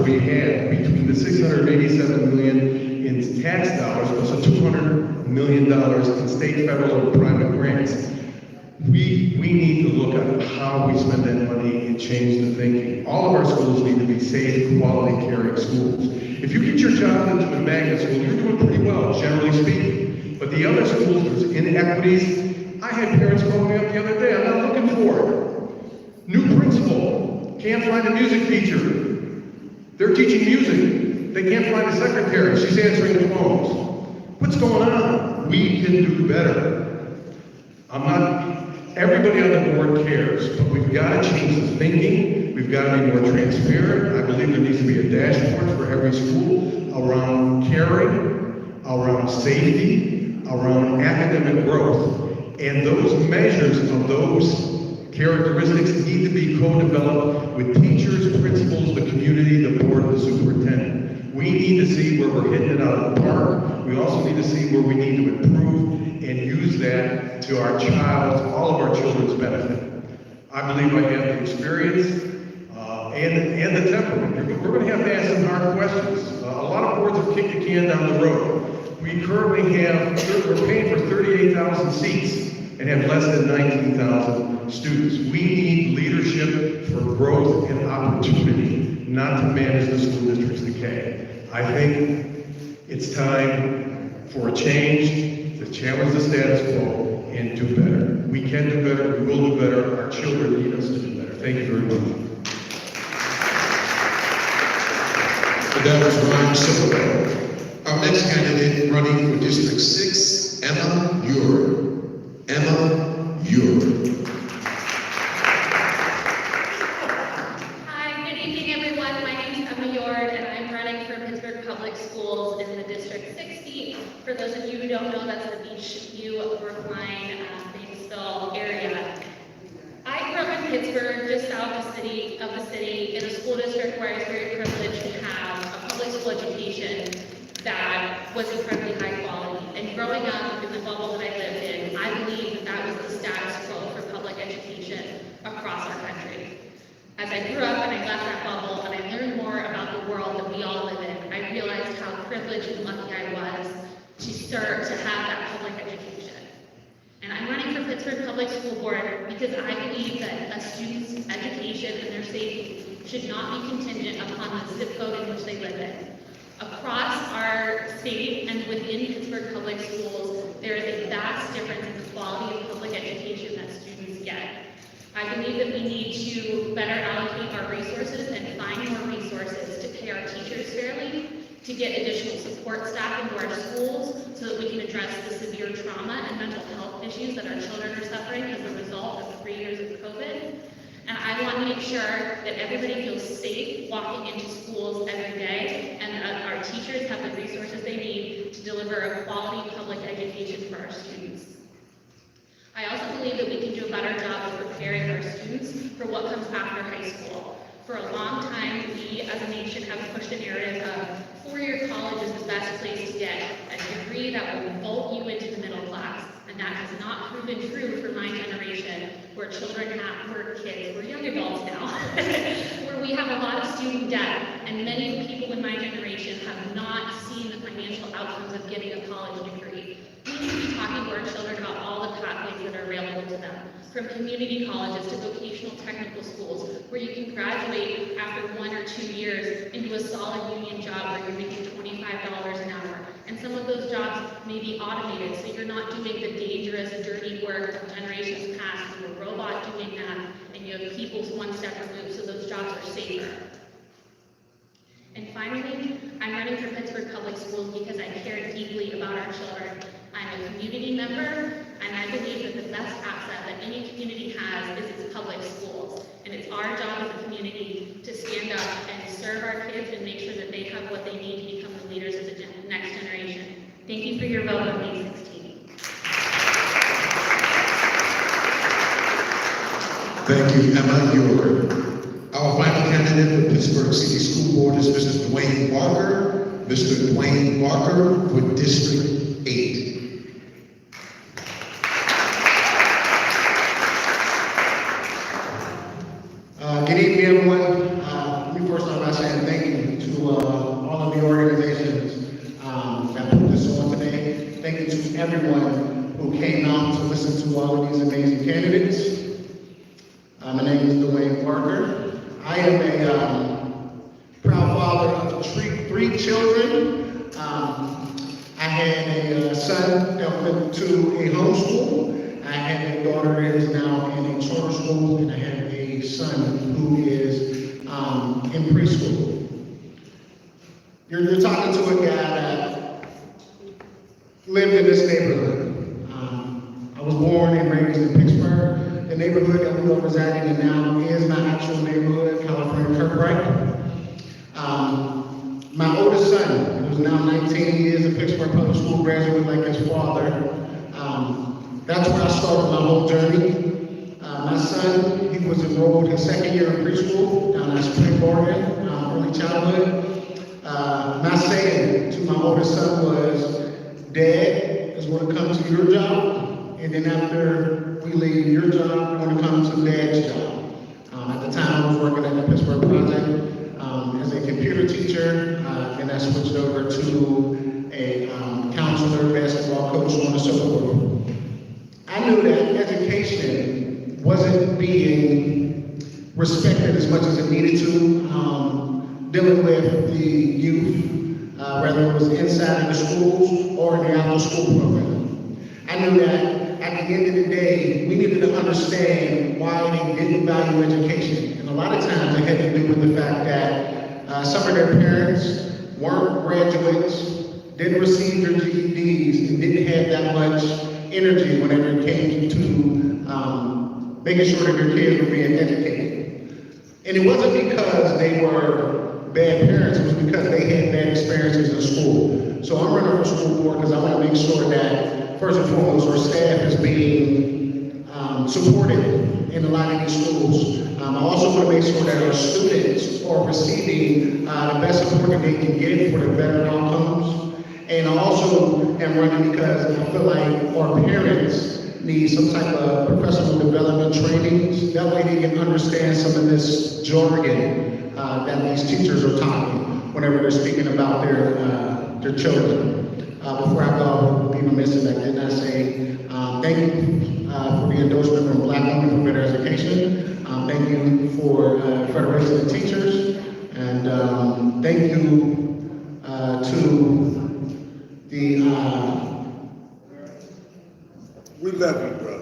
we had between the $687 million in tax dollars plus the $200 million in state, federal, and private grants. We need to look at how we spend that money and change the thinking. All of our schools need to be safe, quality, caring schools. If you get your child into a magnet school, you're doing pretty well, generally speaking. But the other schools, there's inequities. I had parents call me up the other day, I'm not looking for it. New principal, can't find a music teacher. They're teaching music. They can't find a secretary, she's answering the phones. What's going on? We can do better. Everybody on the board cares, but we've got to change the thinking. We've got to be more transparent. I believe there needs to be a dashboard for every school around caring, around safety, around academic growth. And those measures of those characteristics need to be co-developed with teachers, principals, the community, the board, the superintendent. We need to see where we're hitting it out of the park. We also need to see where we need to improve and use that to our child's, all of our children's benefit. I believe I have the experience and the temperament. We're going to ask some hard questions. A lot of boards have kicked the can down the road. We currently we're paying for 38,000 seats and have less than 19,000 students. We need leadership for growth and opportunity, not to manage the school district's decay. I think it's time for a change to challenge the status quo and do better. We can do better, we will do better, our children need us to do better. Thank you very much. That was Ryan Silverberg. Our next candidate running for District 6, Emma Ure. Emma Ure. Hi, good evening, everyone. My name is Emma Ure, and I'm running for Pittsburgh Public Schools in the District 60. For those of you who don't know, that's the Beachview, Brookline, Batesville area. I grew up in Pittsburgh, just south of the city, in a school district where I was very privileged to have a public school education that was incredibly high quality. And growing up in the bubble that I lived in, I believe that was the status quo for public education across our country. As I grew up and I left that bubble and I learned more about the world that we all live in, I realized how privileged and lucky I was to have that public education. And I'm running for Pittsburgh Public School Board because I believe that a student's education and their safety should not be contingent upon the zip code in which they live in. Across our state and within Pittsburgh Public Schools, there is a vast difference in the quality of public education that students get. I believe that we need to better allocate our resources and find more resources to pay our teachers fairly, to get additional support staff into our schools so that we can address the severe trauma and mental health issues that our children are suffering as a result of 3 years of COVID. And I want to make sure that everybody feels safe walking into schools every day and that our teachers have the resources they need to deliver a quality public education for our students. I also believe that we can do a better job of preparing our students for what comes after high school. For a long time, we as a nation have pushed a narrative of four-year college is the best place to get a degree that will vault you into the middle class. And that has not proven true for my generation where we're young adults now, where we have a lot of student debt, and many of the people in my generation have not seen the financial outcomes of getting a college degree. We need to be talking to our children about all the pathways that are available to them, from community colleges to vocational technical schools, where you can graduate after 1 or 2 years into a solid union job where you're making $25 an hour. And some of those jobs may be automated, so you're not doing the dangerous, dirty work of generations past with a robot doing that, and you have people one step removed, so those jobs are safer. And finally, I'm running for Pittsburgh Public Schools because I care deeply about our children. I'm a community member, and I believe that the best asset that any community has is its public schools. And it's our job as a community to stand up and serve our kids and make sure that they have what they need to become the leaders of the next generation. Thank you for your vote on May 16th. Thank you, Emma Ewert. Our final candidate for Pittsburgh City School Board is Mr. Dwayne Barker. Mr. Dwayne Barker for District 8. Good evening, everyone. Let me first start by saying thank you to all of the organizations that put this on today. Thank you to everyone who came out to listen to all of these amazing candidates. My name is Dwayne Barker. I am a proud father of three children. I had a son that went to a homeschool. I have a daughter that is now in a charter school, and I have a son who is in preschool. You're talking to a guy that lived in this neighborhood. I was born and raised in Pittsburgh. The neighborhood that we are residing in now is my actual neighborhood, California Kirkbride. My oldest son, who's now 19 years of Pittsburgh Public School graduate like his father, that's where I started my whole journey. My son, he was enrolled his second year in preschool down at Spring Garden, early childhood. My saying to my oldest son was, Dad is going to come to your job, and then after we leave your job, we're going to come to Dad's job. At the time, I was working at the Pittsburgh Project as a computer teacher, and I switched over to a counselor, basketball coach, so on and so forth. I knew that education wasn't being respected as much as it needed to, dealing with the youth, whether it was inside of the schools or in the after school program. I knew that at the end of the day, we needed to understand why they didn't value education. And a lot of times it had to do with the fact that some of their parents weren't graduates, didn't receive their GEDs, and didn't have that much energy whenever it came to making sure that their kids were being educated. And it wasn't because they were bad parents, it was because they had bad experiences in school. So I'm running for school board because I want to make sure that, first and foremost, our staff is being supported in a lot of these schools. I also want to make sure that our students are receiving the best support that they can get for their better outcomes. And I also am running because I feel like our parents need some type of professional development trainings. That way they can understand some of this jargon that these teachers are talking whenever they're speaking about their children. Before I go, I would be remiss if I did not say thank you for the endorsement from Black Women for Better Education. Thank you for Federation of Teachers. And thank you to the... we love you, bro.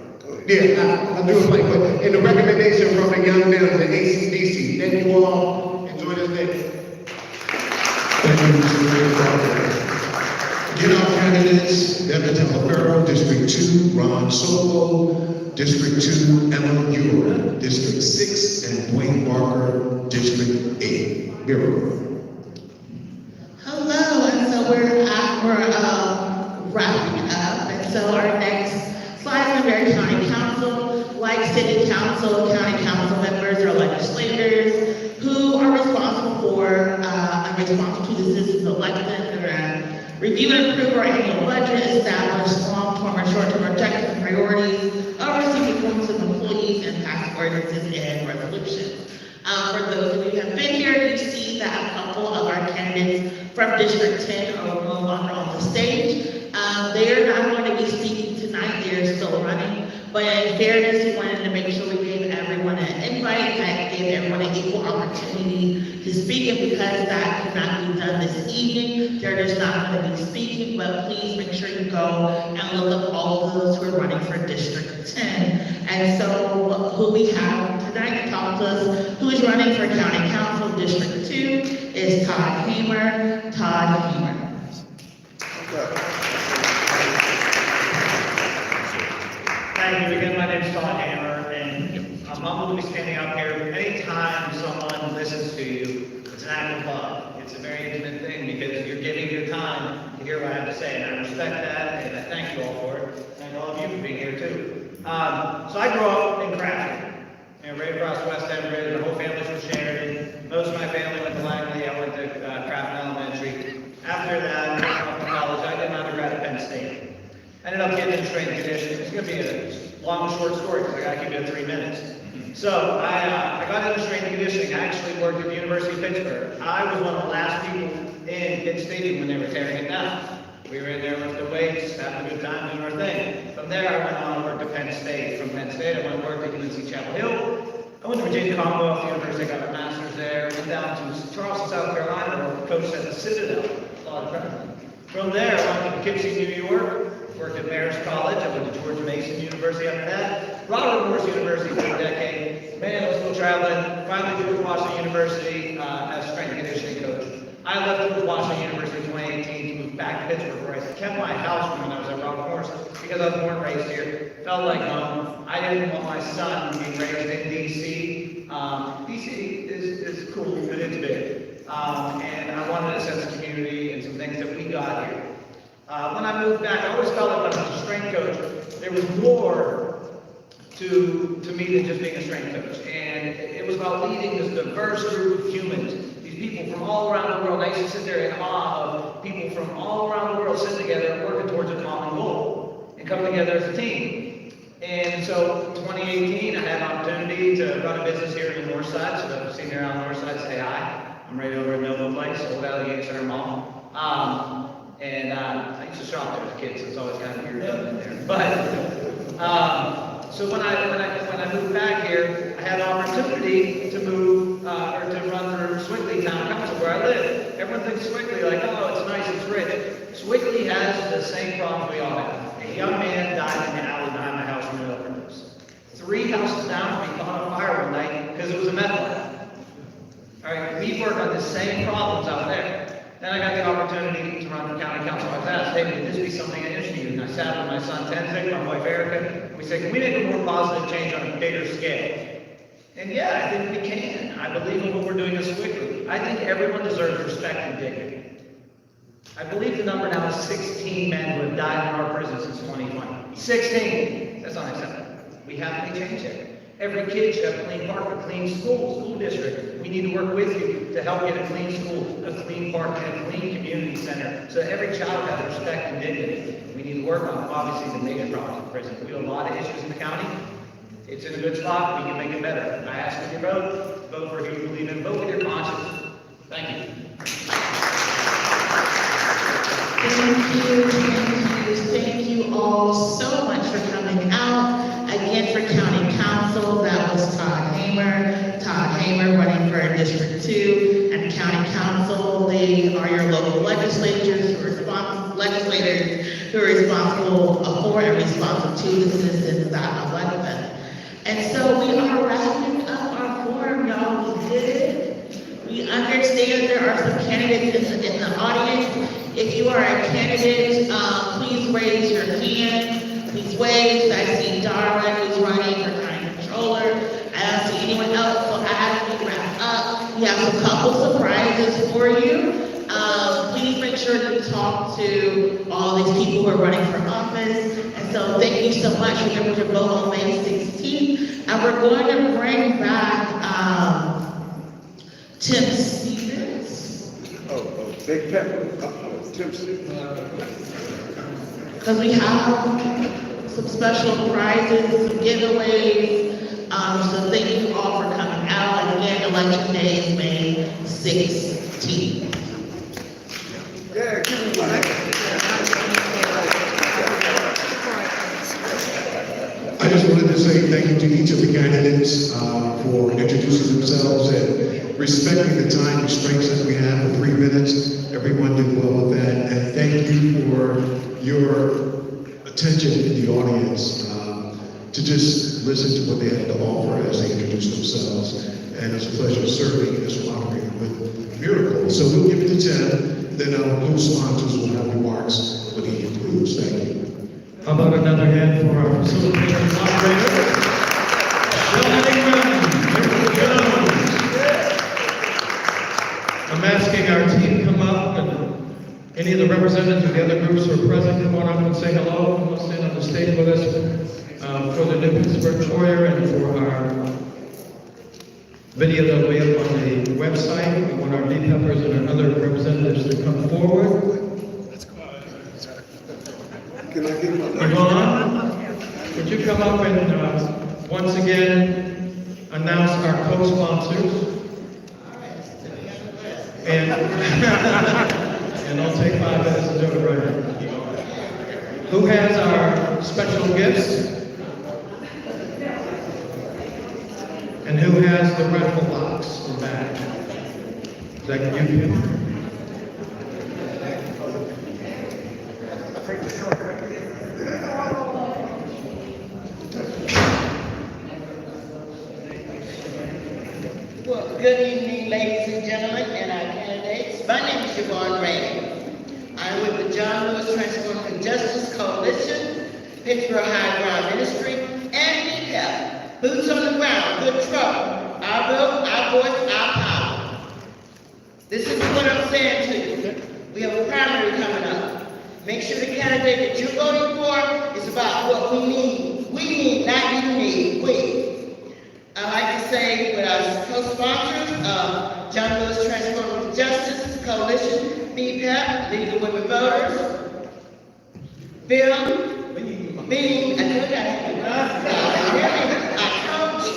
Yeah, I do it like, but in the recommendation from the young men of the ACDC. Thank you all. Enjoy this day. Thank you, Mr. Barker. Again, our candidates, Devin Telefero, District 2, Ron Solo, District 2, Emma Ewert, District 6, and Dwayne Barker, District 8. Bureau. Hello, and so we're wrapping up, and so our next slide is Marion County Council. Like City Council, County Council members or legislators who are responsible for and responsible to the citizens elected and review and approve our annual budget, establish long-term and short-term objectives and priorities, oversee performance of employees, and ordinances, and resolutions. For those of you who have been here, you see that a couple of our candidates from District 10 are no longer on the stage. They're not going to be speaking tonight, they're still running, but in fairness, we wanted to make sure we gave everyone an invite, that gave everyone an equal opportunity to speak, and because that cannot be done this evening, they're just not going to be speaking, but please make sure you go and look up all of those who are running for District 10. And so, who we have tonight to talk to us, who is running for County Council District 2, is Todd Hamer. Todd Hamer. Thank you again. My name is Todd Hammer, and I'm humbled to be standing up here. Anytime someone listens to you, it's an act of love. It's a very intimate thing because you're giving your time to hear what I have to say, and I respect that, and I thank you all for it. Thank all of you for being here too. So I grew up in Crafton, right across West End Bridge. My whole family's from Sheridan. Most of my family went to Langley. I went to Crafton Elementary. After that, I went to college. I did an undergrad at Penn State. I ended up getting into strength and conditioning. It's going to be a long, short story because I got to keep it at 3 minutes. So I got into strength and conditioning. I actually worked at the University of Pittsburgh. I was one of the last people in Pitt Stadium when they were tearing it down. We were in there lifting weights, having a good time, doing our thing. From there, I went on and worked at Penn State. From Penn State, I went and worked at UNC Chapel Hill. I went to Virginia Commonwealth University, got my master's there. Went down to Charleston, South Carolina, where I coached at the Citadel. From there, I went to Poughkeepsie, New York. Worked at Marist College. I went to George Mason University after that. Robert Morris University for a decade. Man, I was still traveling. Finally, George Washington University as strength and conditioning coach. I left George Washington University in 2018 to move back to Pittsburgh, where I kept my house when I was at Robert Morris because I was born and raised here. Felt like home. I didn't want my son being raised in D.C. D.C. is cool, but it's big. And I wanted a sense of community and some things that we got here. When I moved back, I always felt like when I was a strength coach, there was more to me than just being a strength coach. And it was about leading this diverse group of humans, these people from all around the world. I used to sit there in awe of people from all around the world sitting together and working towards a common goal and coming together as a team. And so in 2018, I had an opportunity to run a business here in the North Side. So if you've seen me around the North Side, say hi. I'm right over at Novo Place, Old Alligator Center Mall. And I used to shop there as a kid, so it's always kind of weird in there. But so when I moved back here, I had an opportunity to move or to run for Swickley Town Council where I live. Everyone thinks Swickley like, oh, it's nice, it's rich. Swickley has the same problems we all have. A young man died in the alley behind my house from an overdose. 3 houses down from me caught on fire one night because it was a meth lab. All right, we work on the same problems out there. Then I got the opportunity to run for county council. I was asked, hey, would this be something that interests you? And I sat with my son Tenzing, my wife Erica, and we said, can we make a more positive change on a bigger scale? And yeah, I think we can. I believe in what we're doing this quickly. I think everyone deserves respect and dignity. I believe the number now is 16 men who have died in our prison since 2020. 16! That's unacceptable. We have to change it. Every kid should have a clean park, a clean school district. We need to work with you to help get a clean school, a clean park, and a clean community center so that every child has respect and dignity. We need to work on, obviously, the major problems in prison. We have a lot of issues in the county. It's in a good spot. We can make it better. I ask for your vote. Vote for who you believe in. Vote with your conscience. Thank you. Thank you all so much for coming out. Again, for County Council, that was Todd Hamer. Todd Hamer running for District 2. And County Council, they are your local legislators who are responsible for and responsible to the citizens that elect them. And so we are wrapping up our forum, y'all. We did it. We understand there are some candidates in the audience. If you are a candidate, please raise your hand. Please wave. I see Darwin who's running for county controller. I don't see anyone else, so as we wrap up, we have a couple surprises for you. Please make sure to talk to all these people who are running for office. And so thank you so much. Remember to vote on May 16th. And we're going to bring back Tim Stevens. Big Pepper. Tim Stevens. Because we have some special prizes, some giveaways. So thank you all for coming out. And again, election day is May 16th. Yeah, give me one. I just wanted to say thank you to each of the candidates for introducing themselves and respecting the time constraints that we have for 3 minutes. Everyone did well with that. And thank you for your attention in the audience to just listen to what they had to offer as they introduced themselves. And it's a pleasure serving as a moderator with Miracle. So we'll give it to 10, then our co-sponsors will have remarks when he concludes. Thank you. How about another hand for our facilitator moderator, I'm asking our team come up, and any of the representatives of the other groups who are present, come on up and say hello. Come on, stand on the stage with us for the New Pittsburgh Foyer and for our video that will be up on the website. We want our D-Peppers and our other representatives to come forward. Can I get my Yvonne, would you come up and once again announce our co-sponsors? And, and I'll take 5 minutes to do it right. Who has our special gifts? And who has the raffle box in back? Is that you? Well, good evening, ladies and gentlemen, and our candidates. My name is Yvonne Ray. I'm with the John Lewis Transformative Justice Coalition, Pittsburgh High Ground Ministry, and DPEP, Boots on the Ground, Good Trouble, Our Vote, Our Voice, Our Power. This is what I'm saying to you. We have a primary coming up. Make sure the candidate that you're voting for is about what we need. We need, not you need, we. I'd like to say with our co-sponsors, John Lewis Transformative Justice Coalition, BPEP, League of Women Voters, Bill, Beam, I told you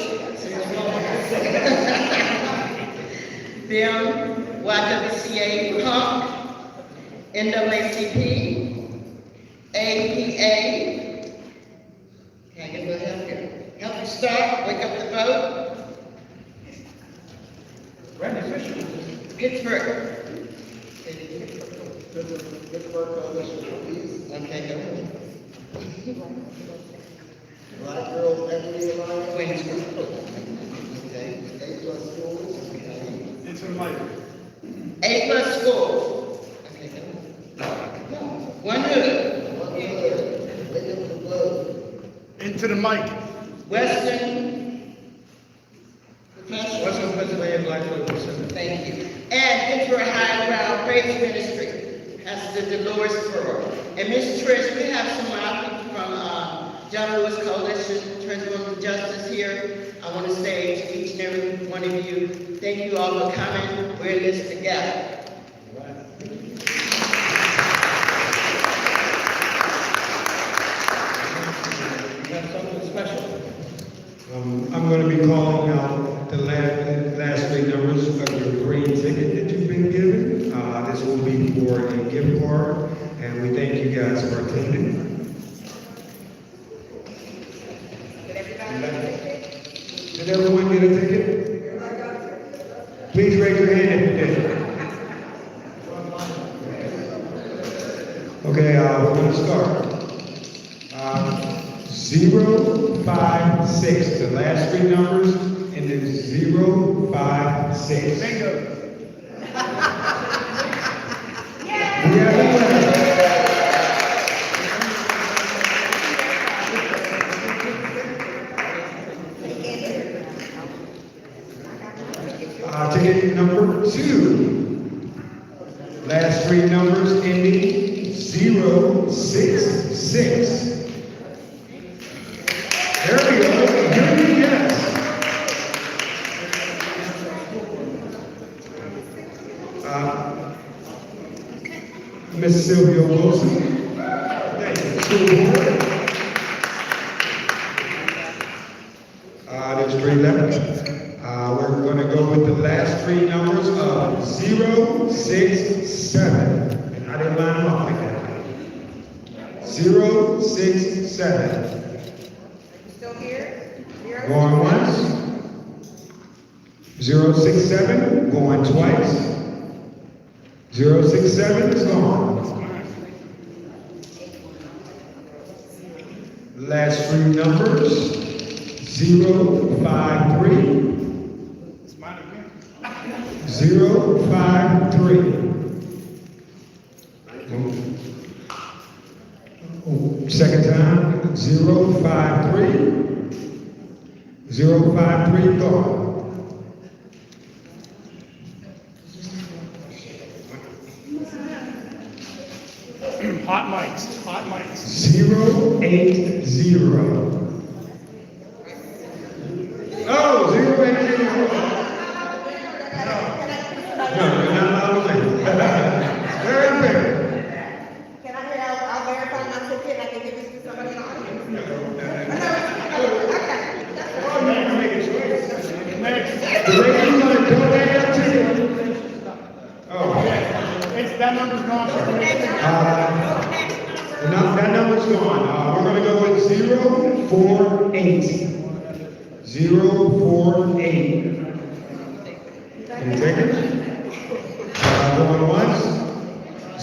Bill, YWCA, Punk, NAACP, APA, can I get a little help here? Help me start, wake up the vote. Randy Fisher. Pittsburgh. Pittsburgh Coalition, please. Okay, go ahead. Black Girls Equity Alliance. Women's group. Okay. A+ schools. Into the mic. A+ schools. Okay, go ahead. One hood. One Hood. Wake up the vote. Into the mic. Western. Western Pennsylvania Black Lewis. Thank you. And Pittsburgh High Ground Praise Ministry. That's the Dolores Furrow. And Miss Trish, we have some people from John Lewis Coalition, Transformative Justice here. I want to say to each and every one of you, thank you all for coming. We're in this together. You have something special. I'm going to be calling out the last 3 numbers of your green ticket that you've been given. This will be for a gift card, and we thank you guys for attending. Did everyone get a ticket? Please raise your hand if you did. Okay, we're going to start. 056, the last 3 numbers, and it's 056. Bingo. Ticket number 2. Last 3 numbers ending 066. There we go. Yes. Miss Sylvia Wilson. Thank you. The 311. We're going to go with the last three numbers of 067. And I didn't line them up like that. 067. Still here? Going once. 067. Going twice. 067 is gone. Last three numbers. 053. 053. Second time, 053. 053 gone. Hot mics, hot mics. 080. Oh, 080. No, you're not allowed to win. Very fair. Can I hear, I'll verify my ticket, I can give this to somebody in the audience. The lady's gonna donate her ticket. Oh. That number's gone. That number's gone. We're gonna go with 048. 048. Can you take it? Going once.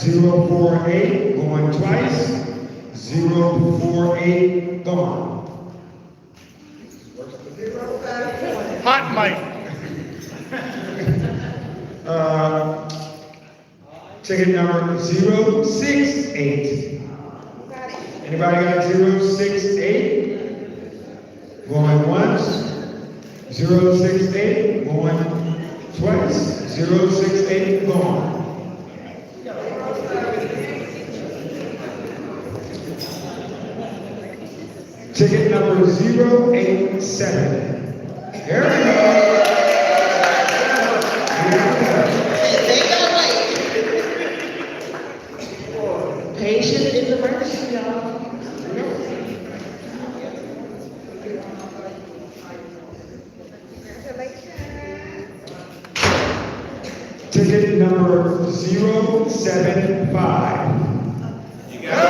048. Going twice. 048. Gone. Hot mic. Ticket number 068. Anybody got 068? Going once. 068. Going twice. 068. Gone. Ticket number 087. There we go. Patience is a virtue, y'all. Ticket number 075. You got it.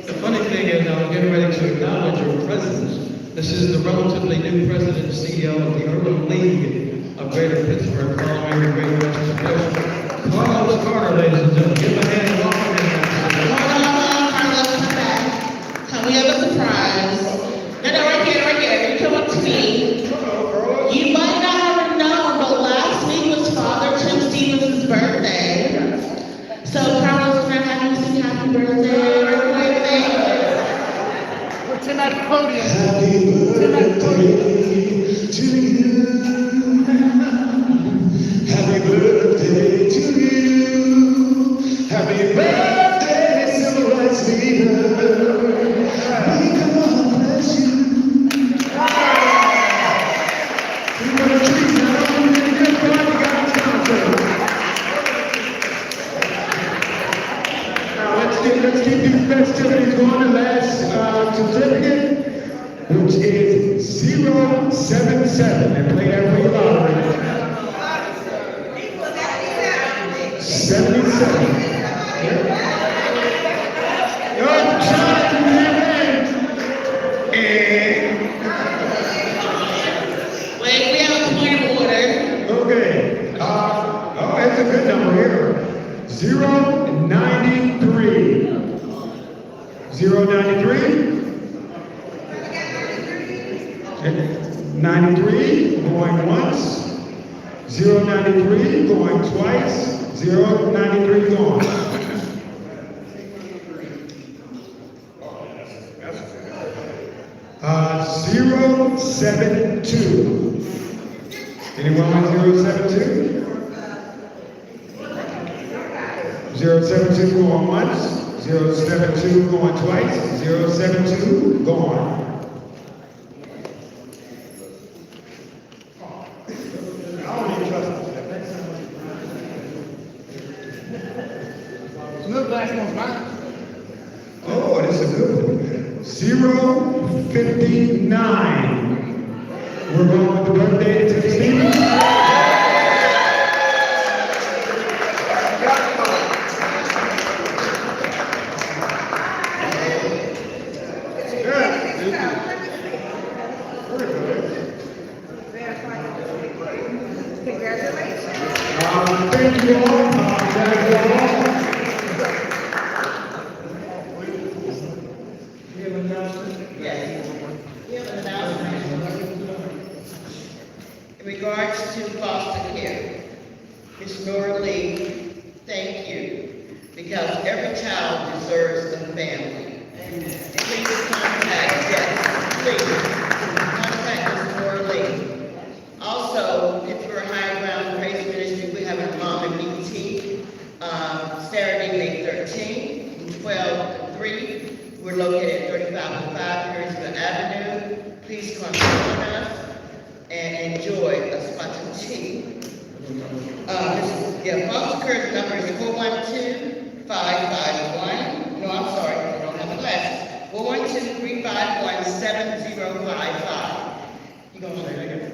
The funny thing is, I'm getting ready to acknowledge your presence. This is the relatively new president and CEO of the Urban League of Greater Pittsburgh, Carl Mary Greater Western Coast. Carlos Carter, ladies and gentlemen, give him a hand and welcome him. Carlos, come back. Come, we have a surprise. No, right here. You come up to me. You might not have known, but last week was Father Tim Stevens' birthday. So, Carlos, we're gonna have you sing happy birthday. What's in that podium? Happy birthday to you. Happy birthday to you. Happy birthday, civil rights leader. May God bless you. We're gonna treat you now. We're gonna get party guys downstairs. Now let's keep these festivities going. The last certificate, which is 077, and play that for your lottery. 77. Yo, Jonathan, Wait, we have a point of order. Okay. It's a good number here. 093. 093. 93, going once. 093, going twice. 093, gone. Uh, 072. Anyone want 072? 072 going once. 072 going twice. 072 gone. No, the last one's mine. Oh, that's a good one. 059. We're going with the birthday to Stevens. Thank you all. Yes. We have an announcement. In regards to foster care, Ms. Nora Lee, thank you, because every child deserves a family. Please contact, yes, please, contact Ms. Nora Lee. Also, Pittsburgh High Ground Praise Ministry, we have a mom and me tea, Saturday, May 13th, from 12 to 3. We're located at 3505 Harrisville Avenue. Please come join us and enjoy a spot of tea. Foster care's number is 412-551. No, I'm sorry, I don't have the glasses. 412-351-7055. You gonna say it again?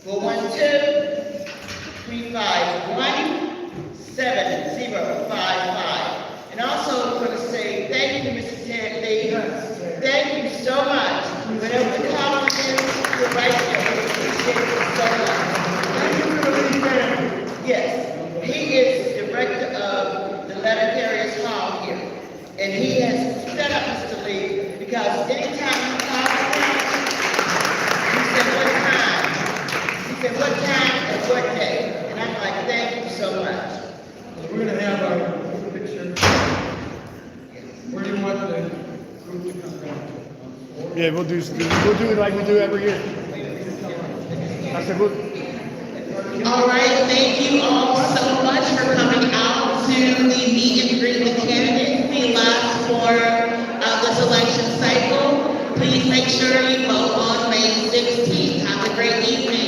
412-351-7055. And also, I'm going to say thank you, Mr. Ted Lee. Thank you so much. Whenever the call is, you're right there. We appreciate you so much. Thank you for the Lee family. Yes, he is director of the letter carriers hall here. And he has set up Mr. Lee because anytime you call him, he said, what time? He said, what time and what day? And I'm like, thank you so much. We're gonna have our picture. Where do you want the group to come down? Yeah, we'll do it like we do every year. I said, we'll. All right, thank you all so much for coming out to the meet and greet the candidates, the last for this election cycle. Please make sure you vote on May 16th. Have a great evening.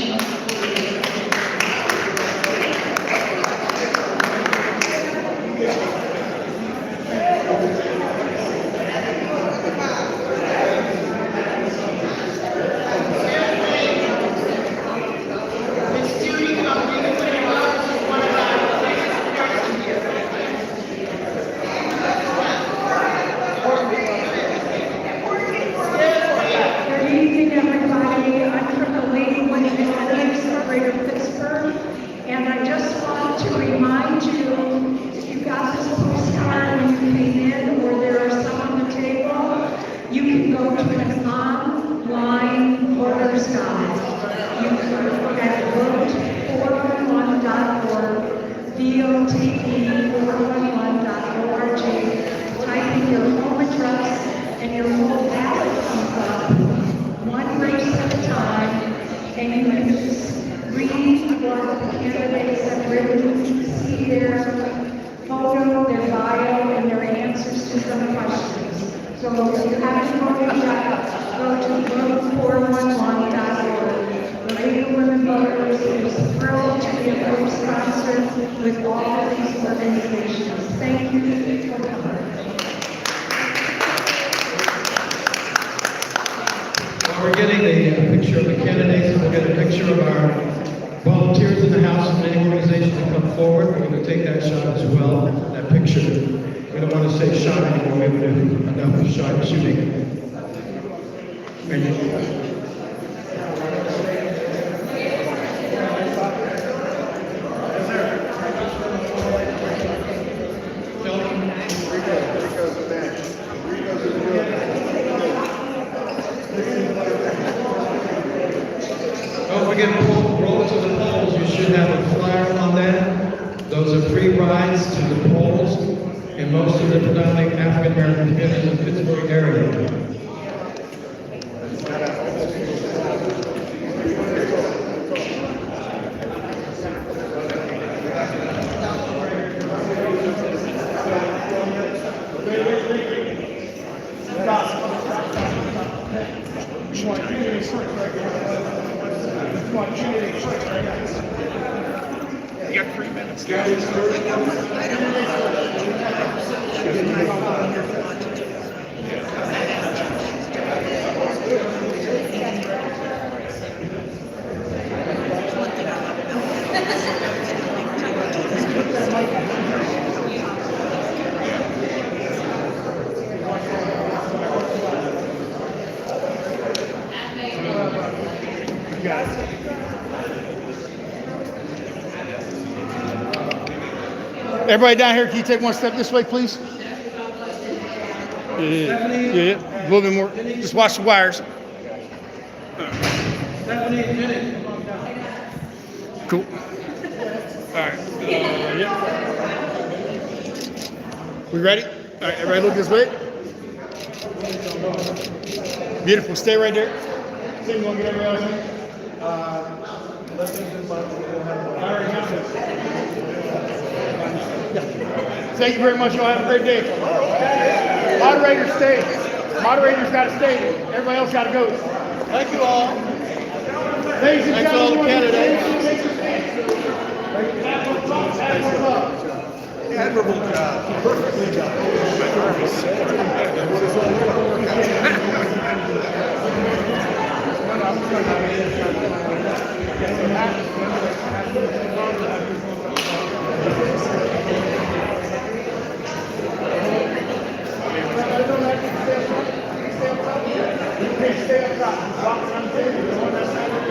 We're getting a picture of the candidates, and we'll get a picture of our volunteers in the House and any organization to come forward. We're going to take that shot as well, that picture. We don't want to say shot anymore, we haven't done enough shot shooting. Thank you. Don't forget to roll to the polls. You should have a flyer on that. Those are free rides to the polls in most of the predominantly African American communities in the Pittsburgh area. You got 3 minutes. Everybody down here, can you take one step this way, please? Yeah. A little bit more. Just watch the wires. Cool. All right. Yeah. We ready? All right, everybody look this way. Beautiful. Stay right there. Say you want to get everybody else Thank you very much. Y'all have a great day. Moderators stay. Moderators got to stay. Everybody else got to go. Thank you all. Ladies and Thanks to all the candidates. Admirable job. Perfectly done. My arm is Stay up top. Walk around the table. Go on that side of the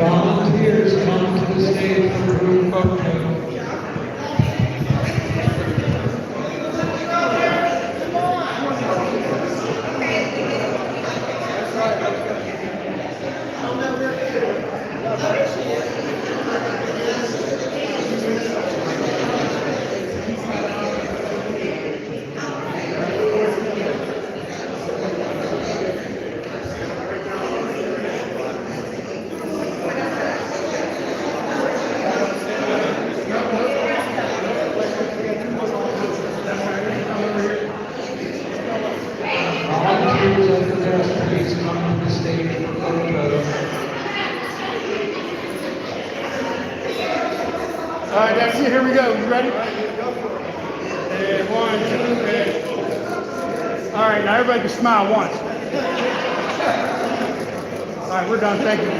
Volunteers come to the stage for group photo. Volunteers of the desk, please come to the stage for photos. All right, that's it. Here we go. You ready? And 1, 2, and... All right, now everybody can smile once. All right, we're done. Thank you.